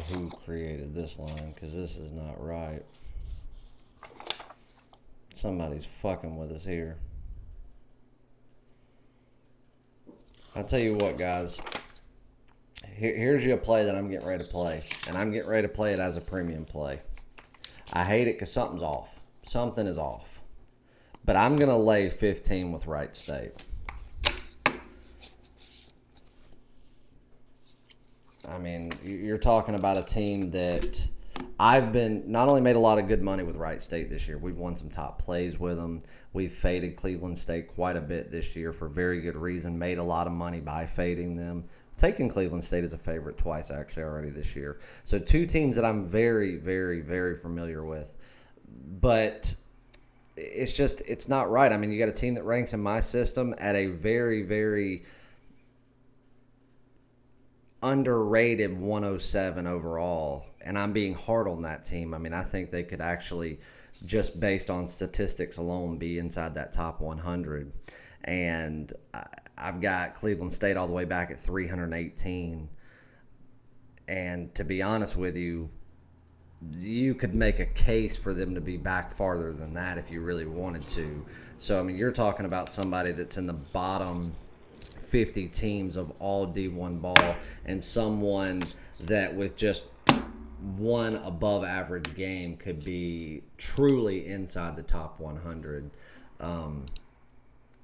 who created this line because this is not right. Somebody's fucking with us here. I'll tell you what, guys. Here's your play that I'm getting ready to play. And I'm getting ready to play it as a premium play. I hate it because something's off. Something is off. But I'm going to lay 15 with Wright State. I mean, you're talking about a team that I've been not only made a lot of good money with Wright State this year. We've won some top plays with them. We've faded Cleveland State quite a bit this year for very good reason. Made a lot of money by fading them. Taken Cleveland State as a favorite twice actually already this year. So two teams that I'm very, very, very familiar with. But it's not right. I mean, you got a team that ranks in my system at a very, very underrated 107 overall, and I'm being hard on that team. I mean, I think they could actually, just based on statistics alone, be inside that top 100. And I've got Cleveland State all the way back at 318. And to be honest with you, you could make a case for them to be back farther than that if you really wanted to. So, I mean, you're talking about somebody that's in the bottom 50 teams of all D1 ball and someone that with just one above average game could be truly inside the top 100.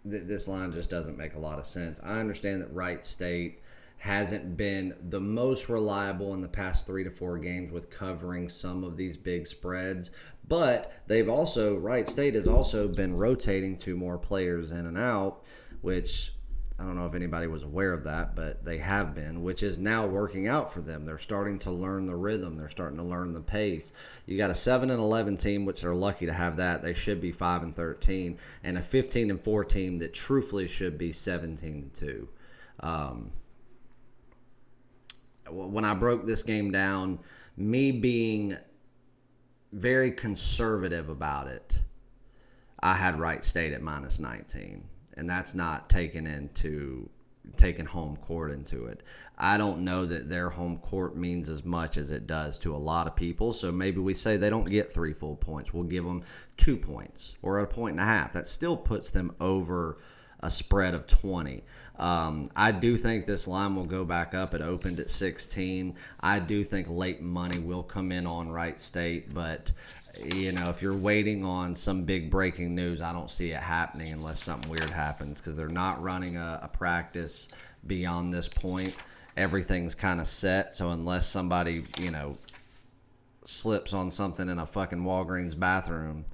This line just doesn't make a lot of sense. I understand that Wright State hasn't been the most reliable in the past 3 to 4 games with covering some of these big spreads, but Wright State has also been rotating 2 more players in and out, which I don't know if anybody was aware of that, but they have been, which is now working out for them. They're starting to learn the rhythm. They're starting to learn the pace. You got a 7-11 team, which they're lucky to have that. They should be 5-13, and a 15-4 team that truthfully should be 17-2. When I broke this game down, me being very conservative about it, I had Wright State at -19. And that's not taking home court into it. I don't know that their home court means as much as it does to a lot of people. So maybe we say they don't get 3 full points. We'll give them 2 points or a 1.5. That still puts them over a spread of 20. I do think this line will go back up. It opened at 16. I do think late money will come in on Wright State, but if you're waiting on some big breaking news, I don't see it happening unless something weird happens because they're not running a practice beyond this point. Everything's kind of set, so unless somebody, slips on something in a fucking Walgreens bathroom,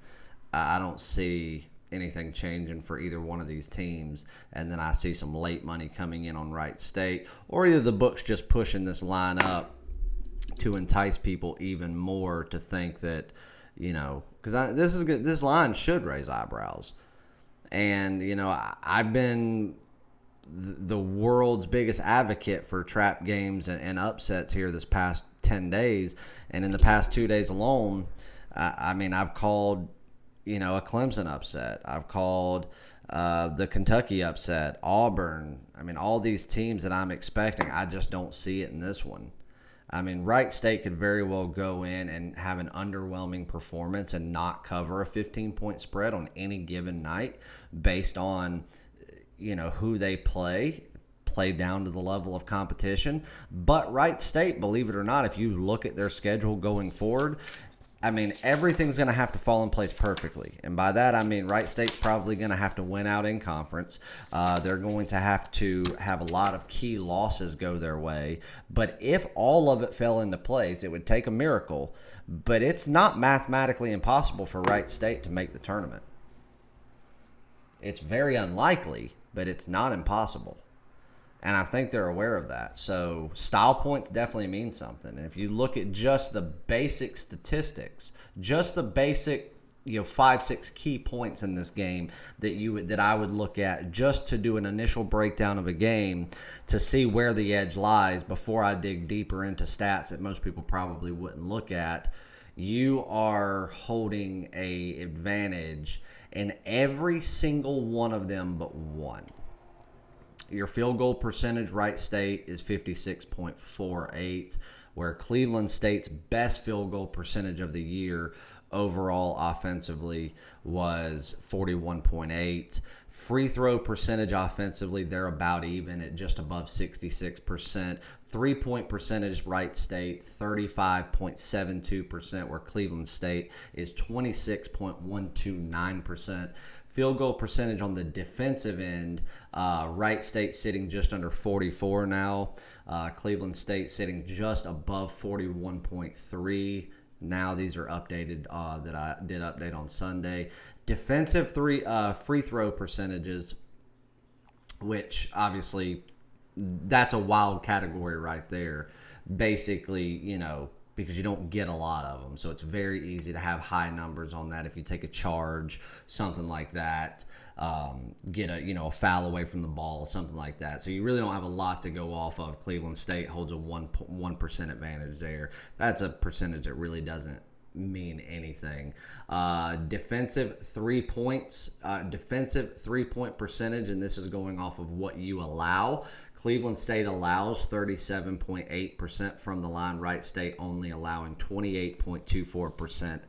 I don't see anything changing for either one of these teams. And then I see some late money coming in on Wright State, or either the book's just pushing this line up to entice people even more to think that, because this line should raise eyebrows. And, I've been the world's biggest advocate for trap games and upsets here this past 10 days. And in the past 2 days alone, I've called, a Clemson upset. I've called the Kentucky upset, Auburn. All these teams that I'm expecting, I just don't see it in this one. Wright State could very well go in and have an underwhelming performance and not cover a 15-point spread on any given night based on, who they play down to the level of competition. But Wright State, believe it or not, if you look at their schedule going forward, everything's going to have to fall in place perfectly. And by that, Wright State's probably going to have to win out in conference. They're going to have a lot of key losses go their way. But if all of it fell into place, it would take a miracle. But it's not mathematically impossible for Wright State to make the tournament. It's very unlikely, but it's not impossible. And I think they're aware of that. So style points definitely mean something. And if you look at just the basic statistics, just the basic 5-6 key points in this game that I would look at just to do an initial breakdown of a game to see where the edge lies before I dig deeper into stats that most people probably wouldn't look at, you are holding a advantage in every single one of them but one. Your field goal percentage, Wright State is 56.48, where Cleveland State's best field goal percentage of the year overall offensively was 41.8. Free throw percentage offensively, they're about even at just above 66%. 3-point percentage, Wright State 35.72%, where Cleveland State is 26.129%. Field goal percentage on the defensive end, Wright State sitting just under 44 now. Cleveland State sitting just above 41.3. Now these are updated that I did update on Sunday. Defensive free throw percentages, which obviously that's a wild category right there. Basically, because you don't get a lot of them. So it's very easy to have high numbers on that if you take a charge, something like that, get a foul away from the ball, something like that. So you really don't have a lot to go off of. Cleveland State holds a 1% advantage there. That's a percentage that really doesn't mean anything. Defensive 3 points, defensive 3-point percentage, and this is going off of what you allow. Cleveland State allows 37.8% from the line. Wright State only allowing 28.24%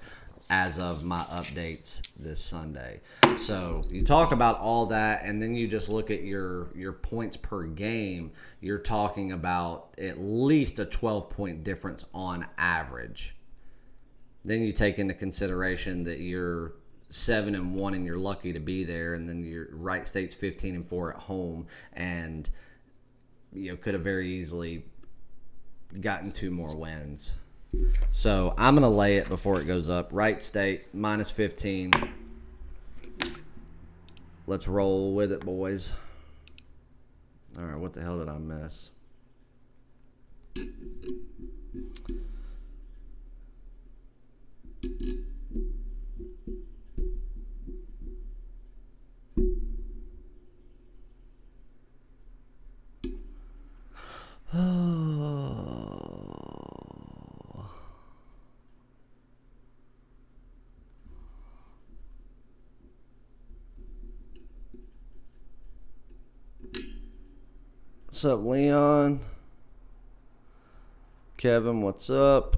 as of my updates this Sunday. So you talk about all that, and then you just look at your points per game. You're talking about at least a 12-point difference on average. Then you take into consideration that you're 7-1 and you're lucky to be there, and then your Wright State's 15-4 at home, and could have very easily gotten 2 more wins. So I'm gonna lay it before it goes up. Wright State minus 15. Let's roll with it, boys. All right, what the hell did I miss? What's up, Leon? Kevin, what's up?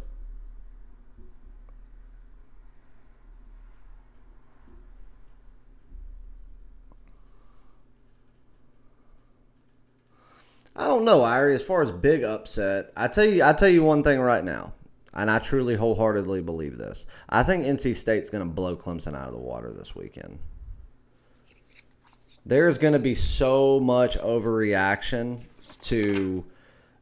I don't know, Irie. As far as big upset, I tell you one thing right now, and I truly wholeheartedly believe this. I think NC State's going to blow Clemson out of the water this weekend. There's going to be so much overreaction to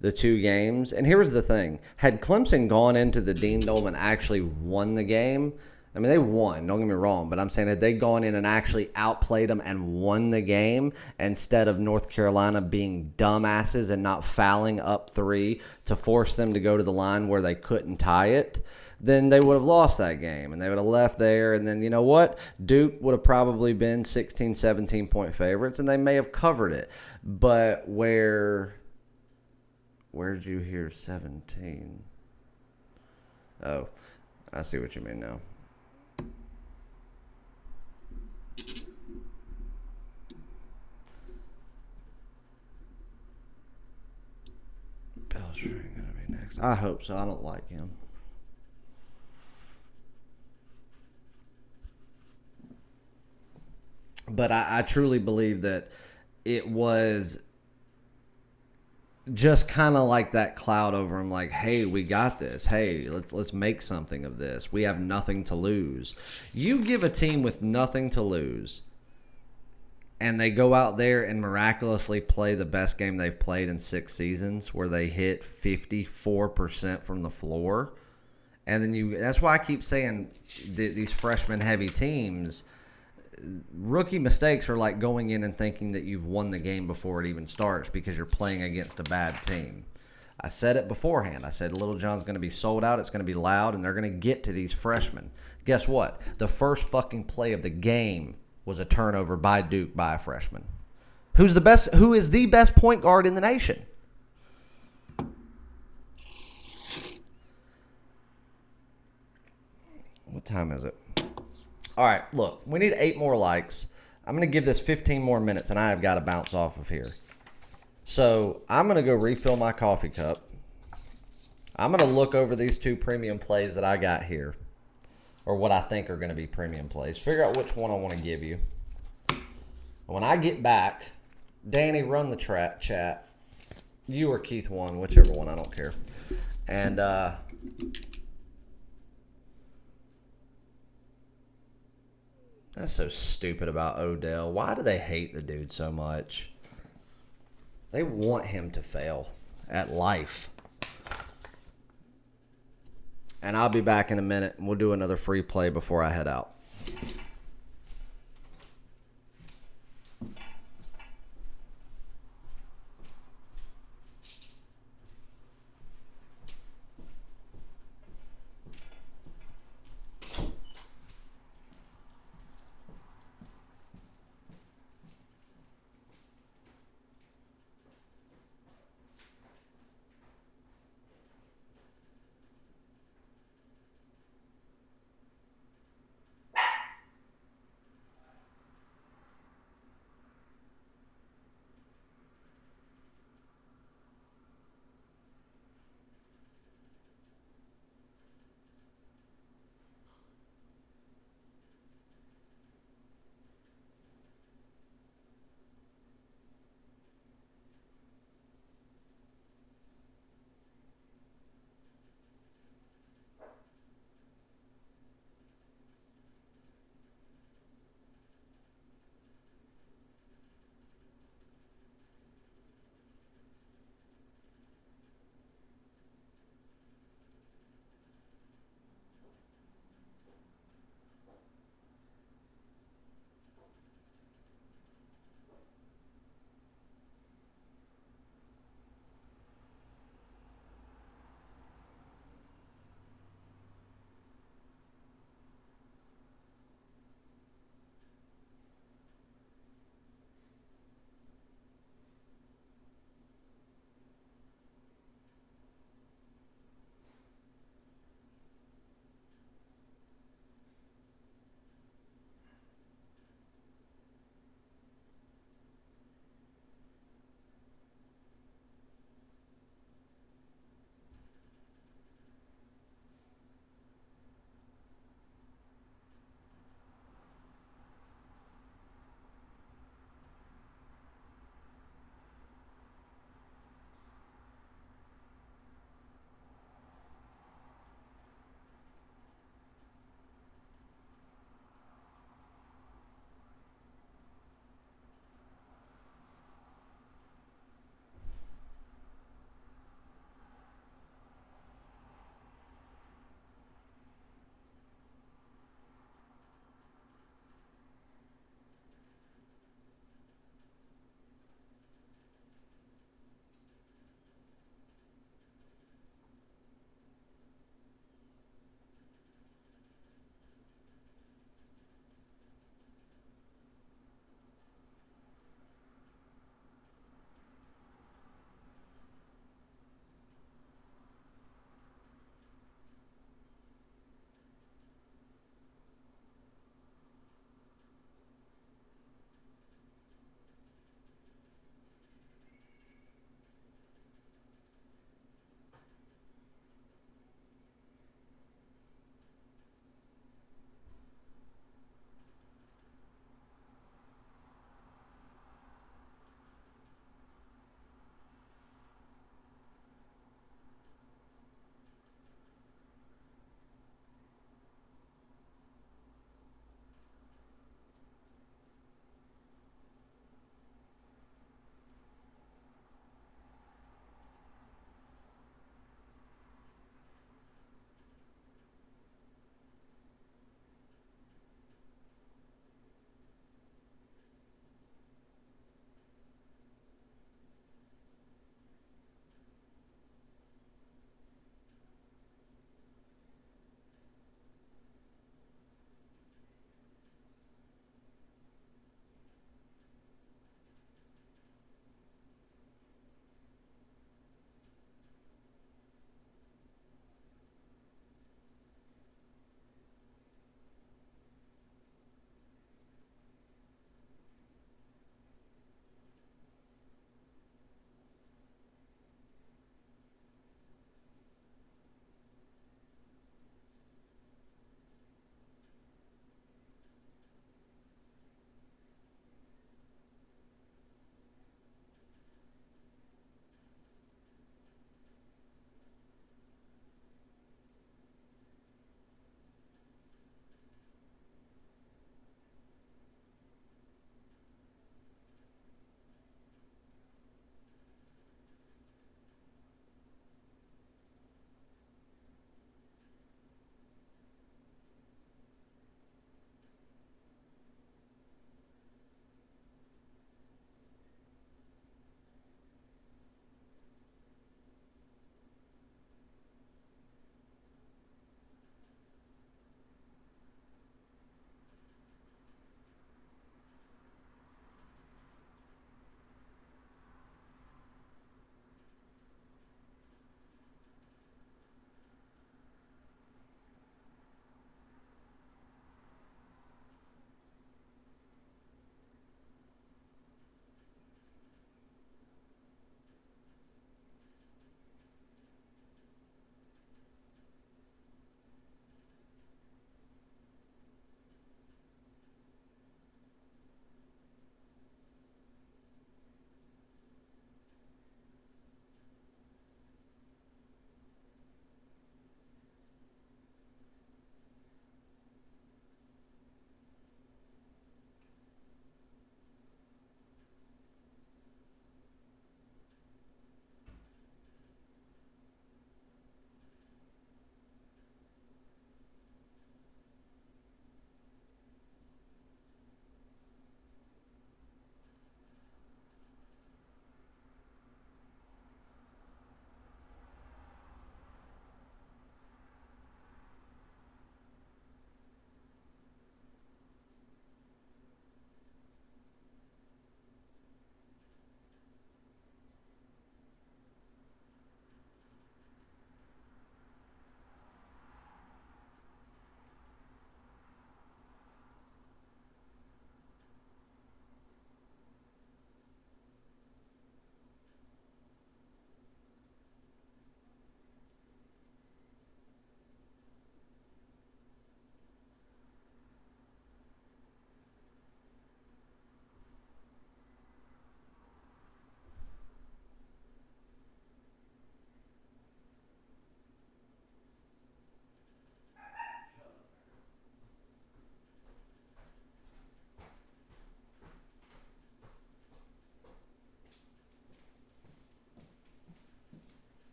the 2 games. And here's the thing. Had Clemson gone into the Dean Dome and actually won the game, I mean, they won, don't get me wrong, but I'm saying that they gone in and actually outplayed them and won the game instead of North Carolina being dumbasses and not fouling up 3 to force them to go to the line where they couldn't tie it, then they would have lost that game, and they would have left there. And then, you know what? Duke would have probably been 16, 17-point favorites, and they may have covered it. But where'd you hear 17? Oh, I see what you mean now. Bell's going to be next. I hope so. I don't like him. But I truly believe that it was just kind of like that cloud over him, like, hey, we got this. Hey, let's make something of this. We have nothing to lose. You give a team with nothing to lose, and they go out there and miraculously play the best game they've played in 6 seasons, where they hit 54% from the floor. And then that's why I keep saying these freshman-heavy teams, rookie mistakes are like going in and thinking that you've won the game before it even starts because you're playing against a bad team. I said it beforehand. I said Little John's going to be sold out. It's going to be loud, and they're going to get to these freshmen. Guess what? The first fucking play of the game was a turnover by Duke by a freshman. Who is the best point guard in the nation? What time is it? All right, look, we need 8 more likes. I'm going to give this 15 more minutes, and I have got to bounce off of here. So I'm going to go refill my coffee cup. I'm going to look over these two premium plays that I got here, or what I think are going to be premium plays. Figure out which one I want to give you. When I get back, Danny, run the chat. You or Keith won, whichever one, I don't care. And that's so stupid about Odell. Why do they hate the dude so much? They want him to fail at life. And I'll be back in a minute, and we'll do another free play before I head out.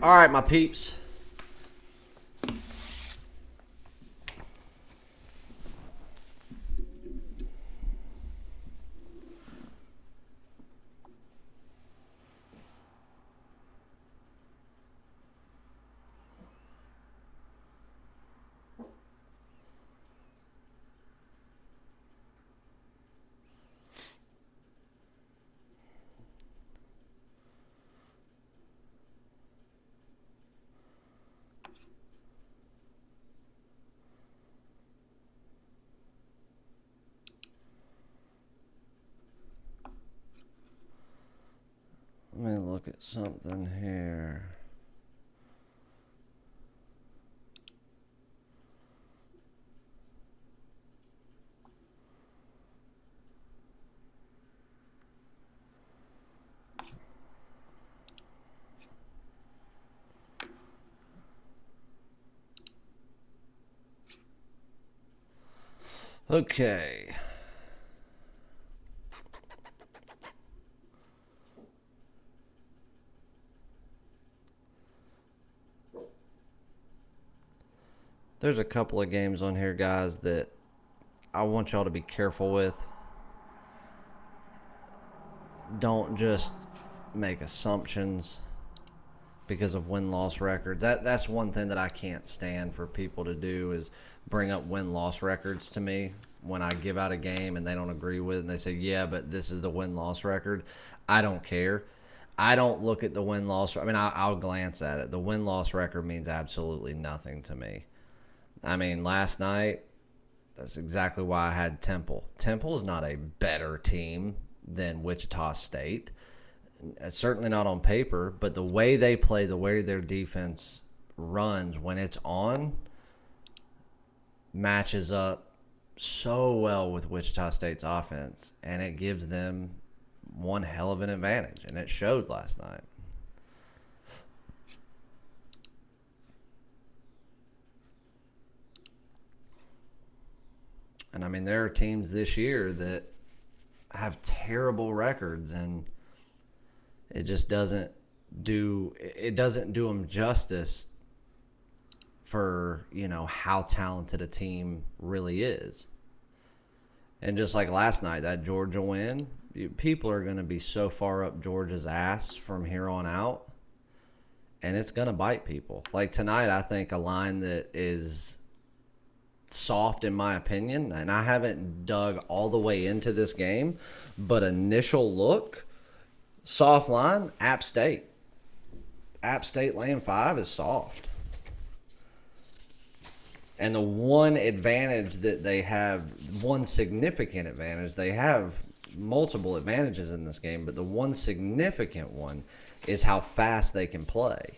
All right, my peeps. Let me look at something here. Okay. There's a couple of games on here, guys, that I want y'all to be careful with. Don't just make assumptions because of win-loss records. That's one thing that I can't stand for people to do is bring up win-loss records to me when I give out a game and they don't agree with it and they say, yeah, but this is the win-loss record. I don't care. I don't look at the win-loss. I mean, I'll glance at it. The win-loss record means absolutely nothing to me. I mean, last night, that's exactly why I had Temple. Temple is not a better team than Wichita State. Certainly not on paper, but the way they play, the way their defense runs when it's on, matches up so well with Wichita State's offense, and it gives them one hell of an advantage, and it showed last night. And, I mean, there are teams this year that have terrible records, and it just doesn't do them justice for, how talented a team really is. And just like last night, that Georgia win, people are going to be so far up Georgia's ass from here on out, and it's going to bite people. Like tonight, I think a line that is soft in my opinion, and I haven't dug all the way into this game, but initial look, soft line, App State. App State laying 5 is soft. And the one advantage that they have, one significant advantage, they have multiple advantages in this game, but the one significant one is how fast they can play.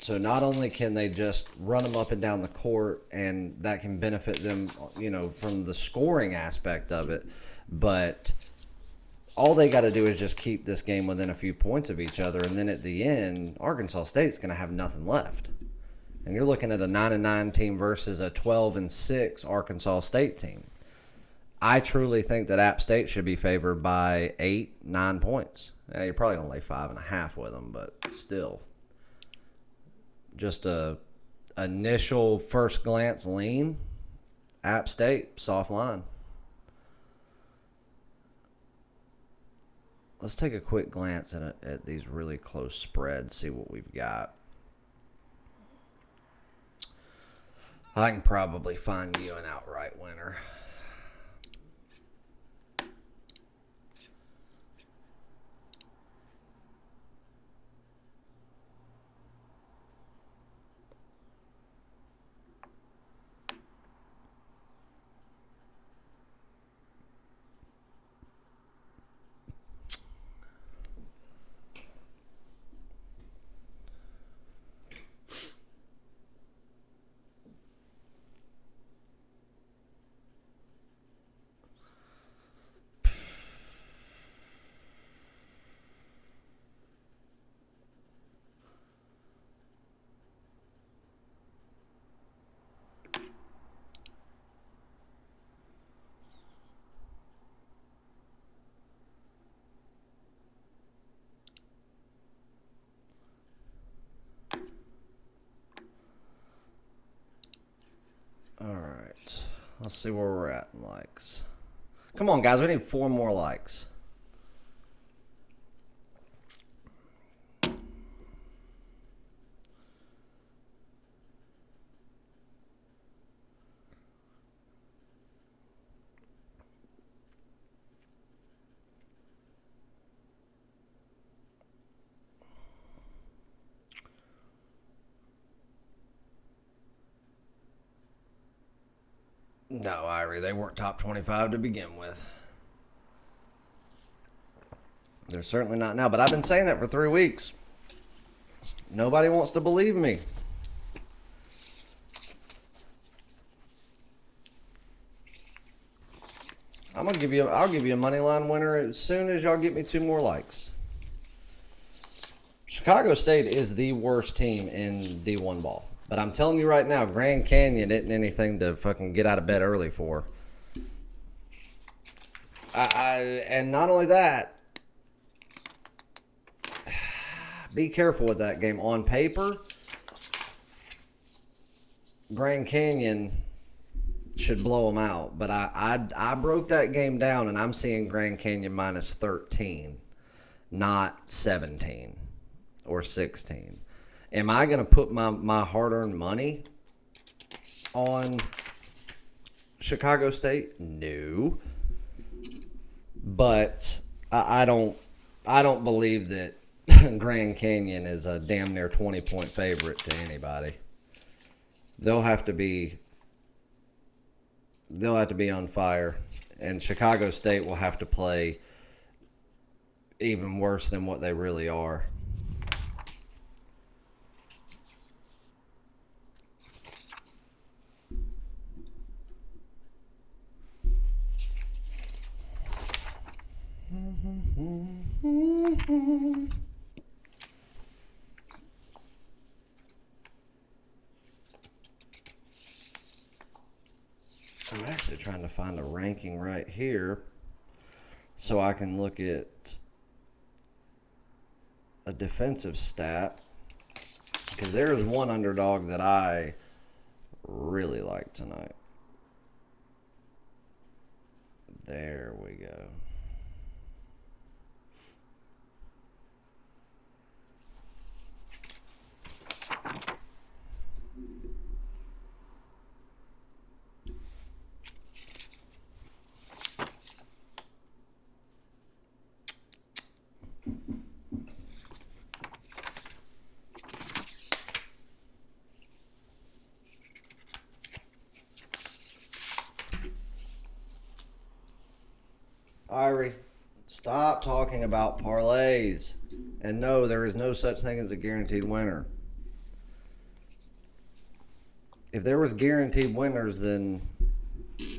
So not only can they just run them up and down the court, and that can benefit them, from the scoring aspect of it, but all they got to do is just keep this game within a few points of each other, and then at the end, Arkansas State's going to have nothing left. And you're looking at a 9-9 team versus a 12-6 Arkansas State team. I truly think that App State should be favored by 8-9 points. Now, you're probably going to lay 5.5 with them, but still. Just a initial first glance lean, App State, soft line. Let's take a quick glance at these really close spreads, see what we've got. I can probably find you an outright winner. Let's see where we're at in likes. Come on, guys. We need 4 more likes. No, Irie, they weren't top 25 to begin with. They're certainly not now, but I've been saying that for 3 weeks. Nobody wants to believe me. I'll give you a money line winner as soon as y'all get me 2 more likes. Chicago State is the worst team in D1 ball. But I'm telling you right now, Grand Canyon isn't anything to fucking get out of bed early for. And not only that, be careful with that game. On paper, Grand Canyon should blow them out. But I broke that game down, and I'm seeing Grand Canyon minus 13, not 17 or 16. Am I going to put my hard-earned money on Chicago State? No. But I don't believe that Grand Canyon is a damn near 20-point favorite to anybody. They'll have to be on fire, and Chicago State will have to play even worse than what they really are. I'm actually trying to find a ranking right here so I can look at a defensive stat, because there is one underdog that I really like tonight. There we go. Irie, stop talking about parlays. And no, there is no such thing as a guaranteed winner. If there was guaranteed winners, then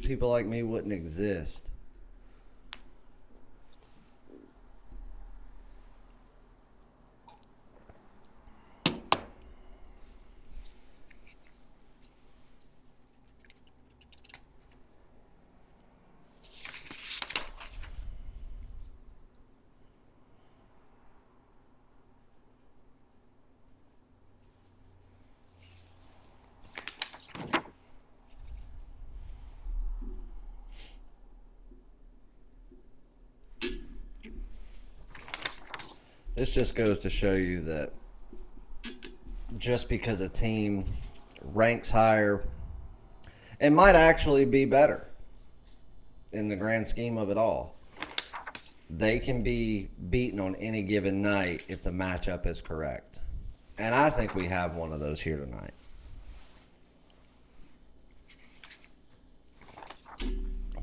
people like me wouldn't exist. This just goes to show you that just because a team ranks higher, it might actually be better in the grand scheme of it all. They can be beaten on any given night if the matchup is correct. And I think we have one of those here tonight.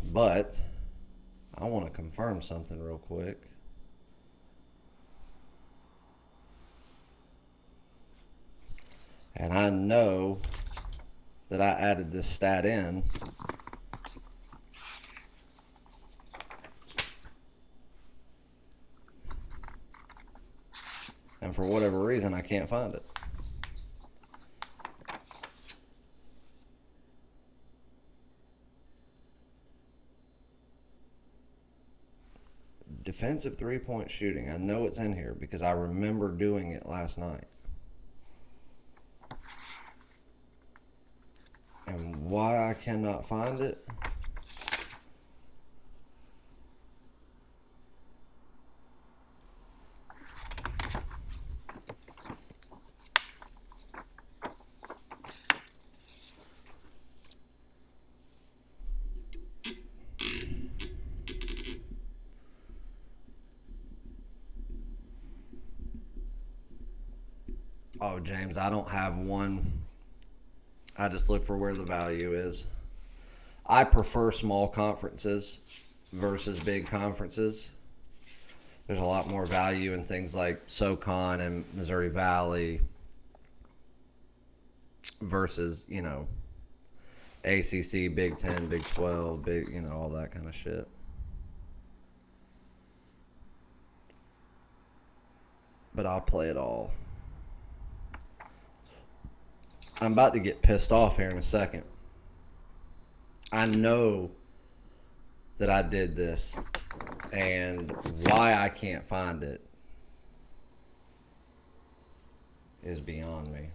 But I want to confirm something real quick. And I know that I added this stat in. And for whatever reason, I can't find it. Defensive three-point shooting. I know it's in here because I remember doing it last night. And why I cannot find it. Oh, James, I don't have one. I just look for where the value is. I prefer small conferences versus big conferences. There's a lot more value in things like SoCon and Missouri Valley versus, ACC, Big 10, Big 12, all that kind of shit. But I'll play it all. I'm about to get pissed off here in a second. I know that I did this, and why I can't find it is beyond me.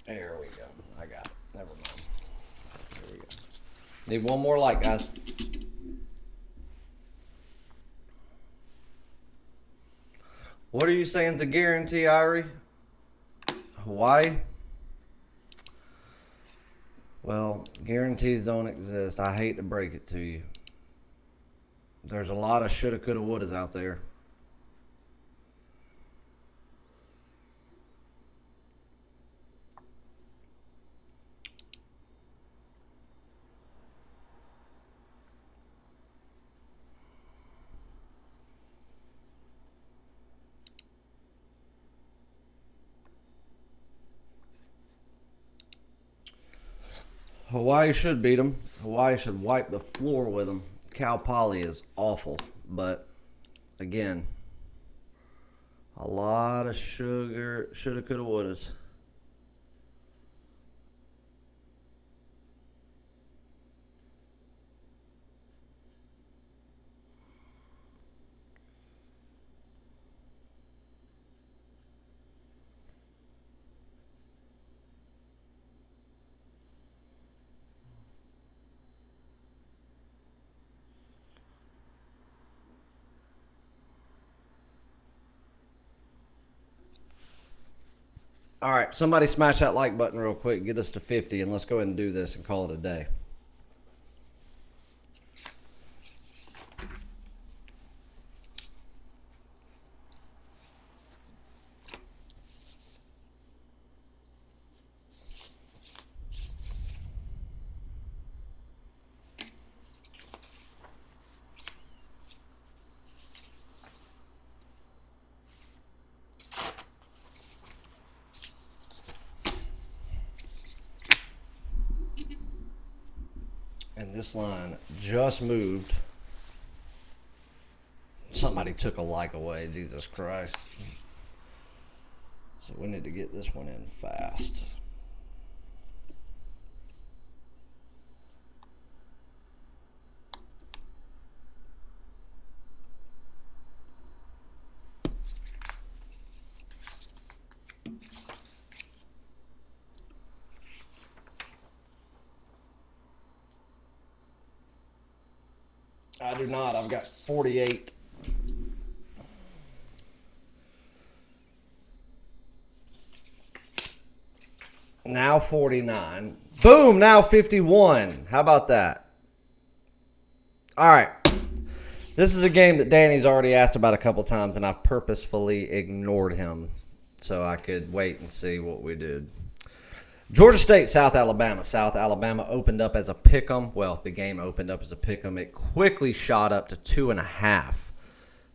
There we go. I got it. Never mind. Here we go. Need one more like, guys. What are you saying is a guarantee, Irie? Hawaii? Well, guarantees don't exist. I hate to break it to you. There's a lot of shoulda, coulda, wouldas out there. Hawaii should beat them. Hawaii should wipe the floor with them. Cal Poly is awful, but again, a lot of shoulda, coulda, wouldas. All right, somebody smash that like button real quick. Get us to 50, and let's go ahead and do this and call it a day. And this line just moved. Somebody took a like away, Jesus Christ. So we need to get this one in fast. I do not. I've got 48. Now 49. Boom, now 51. How about that? All right. This is a game that Danny's already asked about a couple times, and I've purposefully ignored him so I could wait and see what we did. Georgia State, South Alabama. South Alabama opened up as a pick'em. Well, the game opened up as a pick'em. It quickly shot up to 2.5.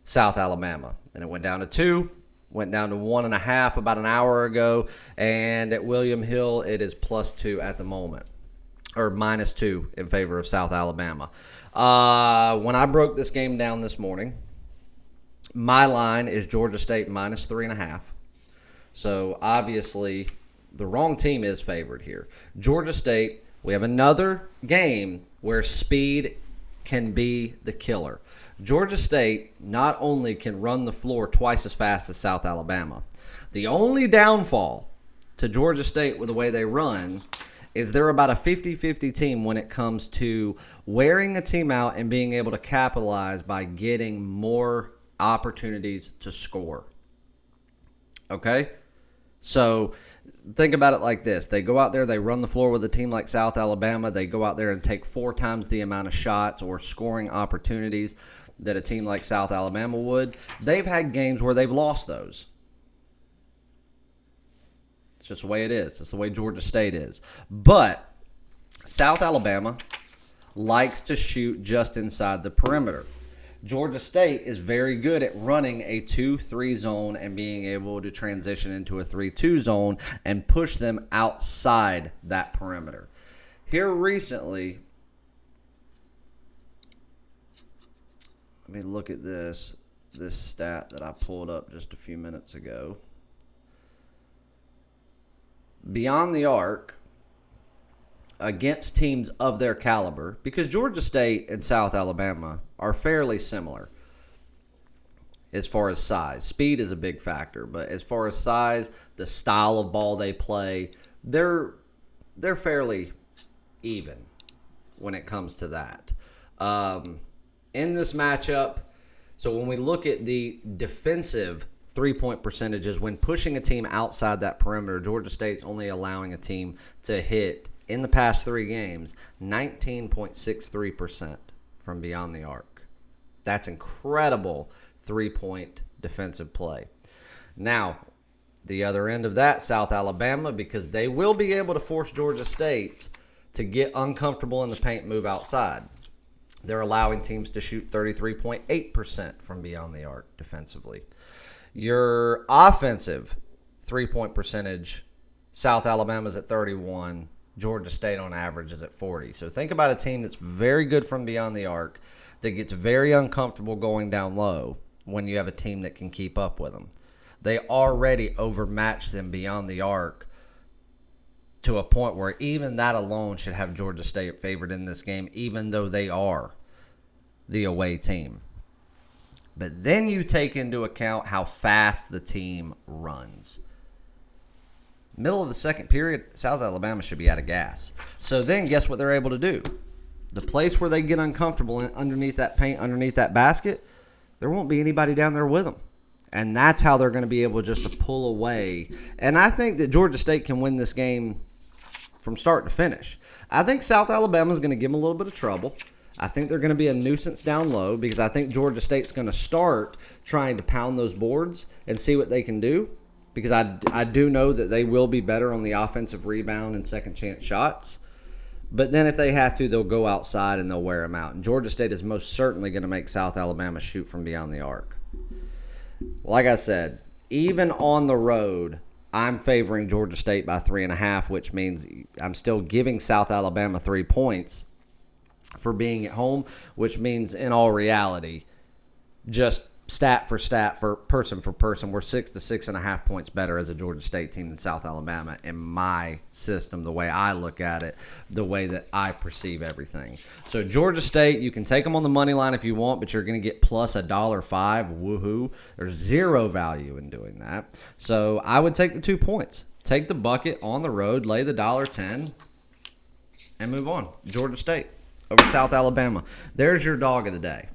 South Alabama. And it went down to 2. Went down to 1.5 about an hour ago. And at William Hill, it is +2 at the moment. Or -2 in favor of South Alabama. When I broke this game down this morning, my line is Georgia State -3.5. So, obviously, the wrong team is favored here. Georgia State, we have another game where speed can be the killer. Georgia State not only can run the floor twice as fast as South Alabama, the only downfall to Georgia State with the way they run is they're about a 50-50 team when it comes to wearing a team out and being able to capitalize by getting more opportunities to score. Okay? So think about it like this. They go out there, they run the floor with a team like South Alabama. They go out there and take 4 times the amount of shots or scoring opportunities that a team like South Alabama would. They've had games where they've lost those. It's just the way it is. It's the way Georgia State is. But South Alabama likes to shoot just inside the perimeter. Georgia State is very good at running a 2-3 zone and being able to transition into a 3-2 zone and push them outside that perimeter. Here recently, let me look at this stat that I pulled up just a few minutes ago. Beyond the arc, against teams of their caliber, because Georgia State and South Alabama are fairly similar as far as size. Speed is a big factor, but as far as size, the style of ball they play, they're fairly even when it comes to that. In this matchup, so when we look at the defensive three-point percentages, when pushing a team outside that perimeter, Georgia State's only allowing a team to hit, in the past 3 games, 19.63% from beyond the arc. That's incredible three-point defensive play. Now, the other end of that, South Alabama, because they will be able to force Georgia State to get uncomfortable in the paint, move outside. They're allowing teams to shoot 33.8% from beyond the arc defensively. Your offensive three-point percentage, South Alabama's at 31. Georgia State on average is at 40. So think about a team that's very good from beyond the arc, that gets very uncomfortable going down low when you have a team that can keep up with them. They already overmatched them beyond the arc to a point where even that alone should have Georgia State favored in this game, even though they are the away team. But then you take into account how fast the team runs. Middle of the second period, South Alabama should be out of gas. So then guess what they're able to do? The place where they get uncomfortable underneath that paint, underneath that basket, there won't be anybody down there with them. And that's how they're going to be able just to pull away. And I think that Georgia State can win this game from start to finish. I think South Alabama is going to give them a little bit of trouble. I think they're going to be a nuisance down low because I think Georgia State's going to start trying to pound those boards and see what they can do. Because I do know that they will be better on the offensive rebound and second chance shots. But then if they have to, they'll go outside and they'll wear them out. And Georgia State is most certainly going to make South Alabama shoot from beyond the arc. Like I said, even on the road, I'm favoring Georgia State by 3.5, which means I'm still giving South Alabama 3 points for being at home, which means in all reality, just stat for person, we're 6 to 6.5 points better as a Georgia State team than South Alabama in my system, the way I look at it, the way that I perceive everything. So Georgia State, you can take them on the money line if you want, but you're going to get plus $1.05. Woohoo! There's zero value in doing that. So I would take the 2 points, take the bucket on the road, lay the $1.10, and move on. Georgia State over South Alabama. There's your dog of the day.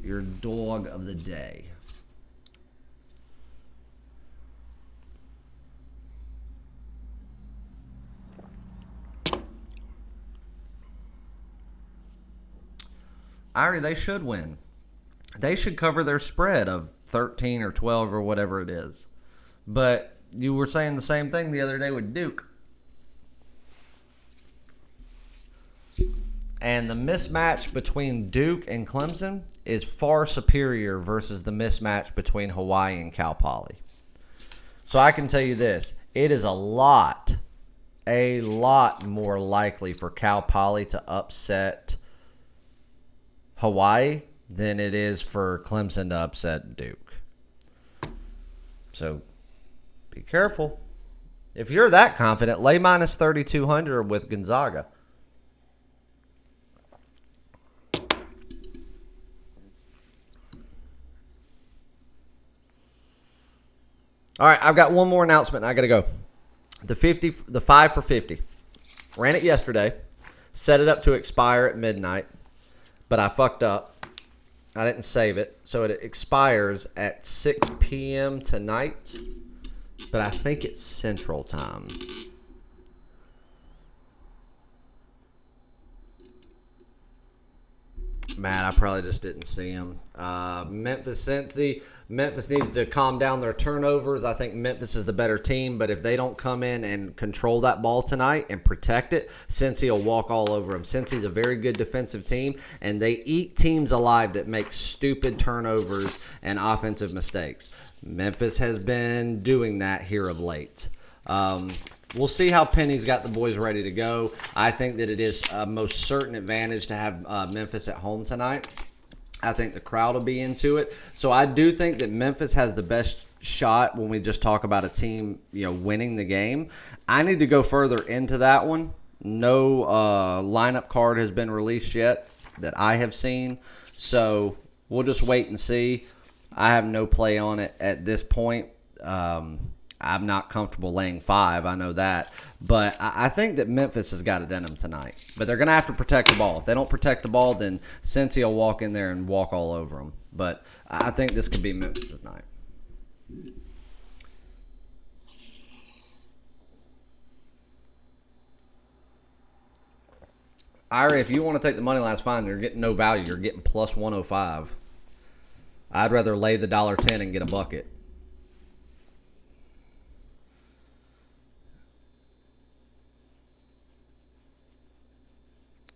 Your dog of the day. Irie, they should win. They should cover their spread of 13 or 12 or whatever it is. But you were saying the same thing the other day with Duke. And the mismatch between Duke and Clemson is far superior versus the mismatch between Hawaii and Cal Poly. So I can tell you this. It is a lot more likely for Cal Poly to upset Hawaii than it is for Clemson to upset Duke. So be careful. If you're that confident, lay minus 3,200 with Gonzaga. All right, I've got one more announcement. I got to go. The 5 for 50. Ran it yesterday. Set it up to expire at midnight, but I fucked up. I didn't save it, so it expires at 6 p.m. tonight, but I think it's Central Time. Man, I probably just didn't see him. Memphis, Cincy. Memphis needs to calm down their turnovers. I think Memphis is the better team, but if they don't come in and control that ball tonight and protect it, Cincy will walk all over them. Cincy's a very good defensive team, and they eat teams alive that make stupid turnovers and offensive mistakes. Memphis has been doing that here of late. We'll see how Penny's got the boys ready to go. I think that it is a most certain advantage to have Memphis at home tonight. I think the crowd will be into it. So I do think that Memphis has the best shot when we just talk about a team, winning the game. I need to go further into that one. No lineup card has been released yet that I have seen. So we'll just wait and see. I have no play on it at this point. I'm not comfortable laying 5. I know that. But I think that Memphis has got it in them tonight. But they're going to have to protect the ball. If they don't protect the ball, then Cincy will walk in there and walk all over them. But I think this could be Memphis' night. Ira, if you want to take the money line, it's fine. You're getting no value. You're getting plus 105. I'd rather lay the $1.10 and get a bucket.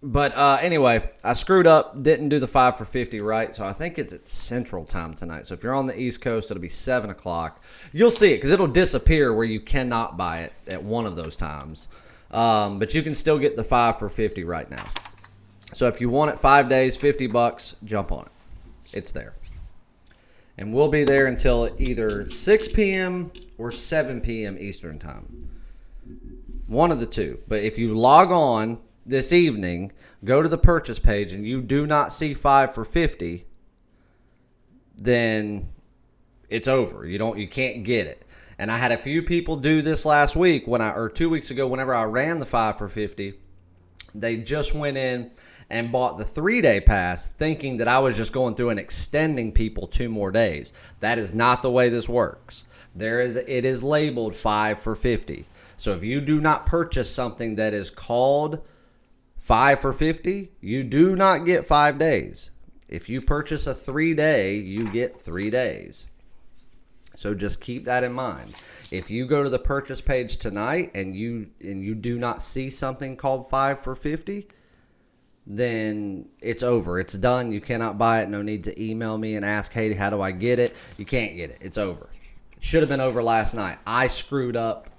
But anyway, I screwed up, didn't do the 5 for 50 right, so I think it's at Central Time tonight. So if you're on the East Coast, it'll be 7 o'clock. You'll see it because it'll disappear where you cannot buy it at one of those times. But you can still get the 5 for 50 right now. So if you want it 5 days, $50, jump on it. It's there. And we'll be there until either 6 p.m. or 7 p.m. Eastern Time. One of the two. But if you log on this evening, go to the purchase page, and you do not see 5 for 50, then it's over. You can't get it. And I had a few people do this last week or 2 weeks ago whenever I ran the 5 for 50. They just went in and bought the 3-day pass thinking that I was just going through and extending people 2 more days. That is not the way this works. It is labeled 5 for 50. So if you do not purchase something that is called 5 for 50, you do not get 5 days. If you purchase a 3-day, you get 3 days. So just keep that in mind. If you go to the purchase page tonight and you do not see something called 5 for 50, then it's over. It's done. You cannot buy it. No need to email me and ask, hey, how do I get it? You can't get it. It's over. It should have been over last night. I screwed up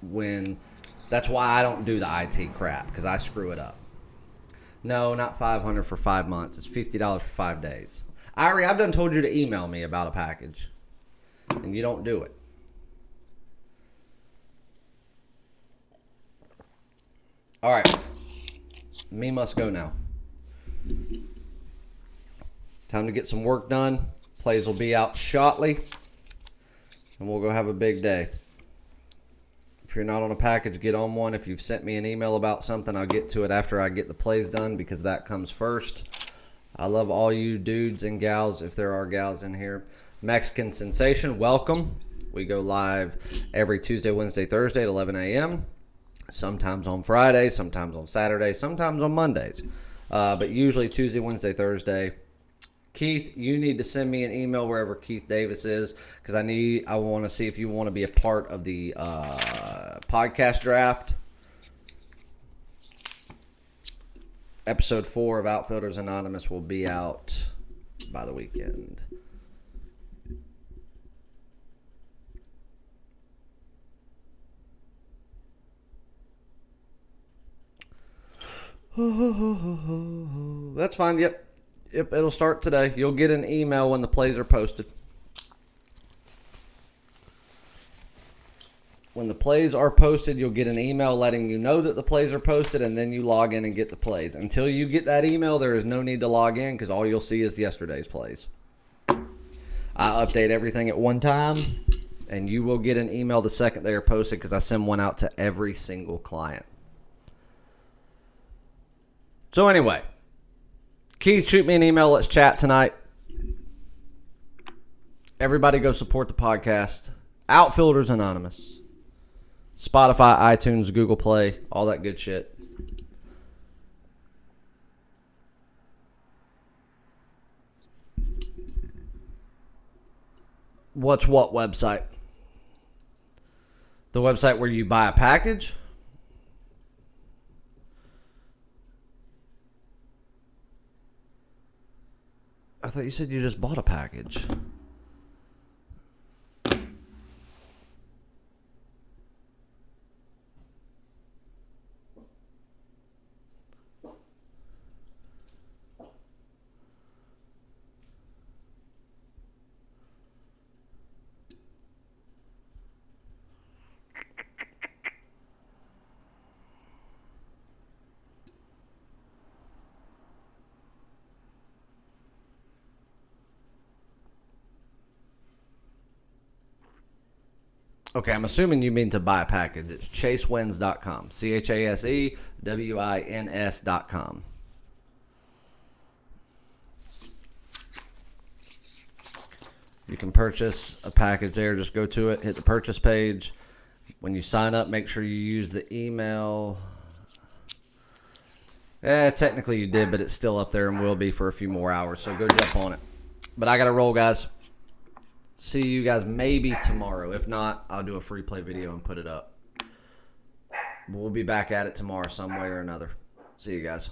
that's why I don't do the IT crap, because I screw it up. No, not $500 for 5 months. It's $50 for 5 days. I've done told you to email me about a package, and you don't do it. All right. Me must go now. Time to get some work done. Plays will be out shortly, and we'll go have a big day. If you're not on a package, get on one. If you've sent me an email about something, I'll get to it after I get the plays done, because that comes first. I love all you dudes and gals, if there are gals in here. Mexican Sensation, welcome. We go live every Tuesday, Wednesday, Thursday at 11 a.m. Sometimes on Friday, sometimes on Saturday, sometimes on Mondays. But usually Tuesday, Wednesday, Thursday. Keith, you need to send me an email wherever Keith Davis is, because I want to see if you want to be a part of the podcast draft. Episode 4 of Outfielders Anonymous will be out by the weekend. That's fine. Yep, it'll start today. You'll get an email when the plays are posted. When the plays are posted, you'll get an email letting you know that the plays are posted, and then you log in and get the plays. Until you get that email, there is no need to log in because all you'll see is yesterday's plays. I update everything at one time, and you will get an email the second they are posted because I send one out to every single client. So anyway, Keith, shoot me an email. Let's chat tonight. Everybody go support the podcast. Outfielders Anonymous. Spotify, iTunes, Google Play, all that good shit. What's what website? The website where you buy a package? I thought you said you just bought a package. Okay, I'm assuming you mean to buy a package. It's chasewins.com. CHASEWINS.com. You can purchase a package there. Just go to it, hit the purchase page. When you sign up, make sure you use the email. Technically you did, but it's still up there and will be for a few more hours. So go jump on it. But I got to roll, guys. See you guys maybe tomorrow. If not, I'll do a free play video and put it up. We'll be back at it tomorrow some way or another. See you guys.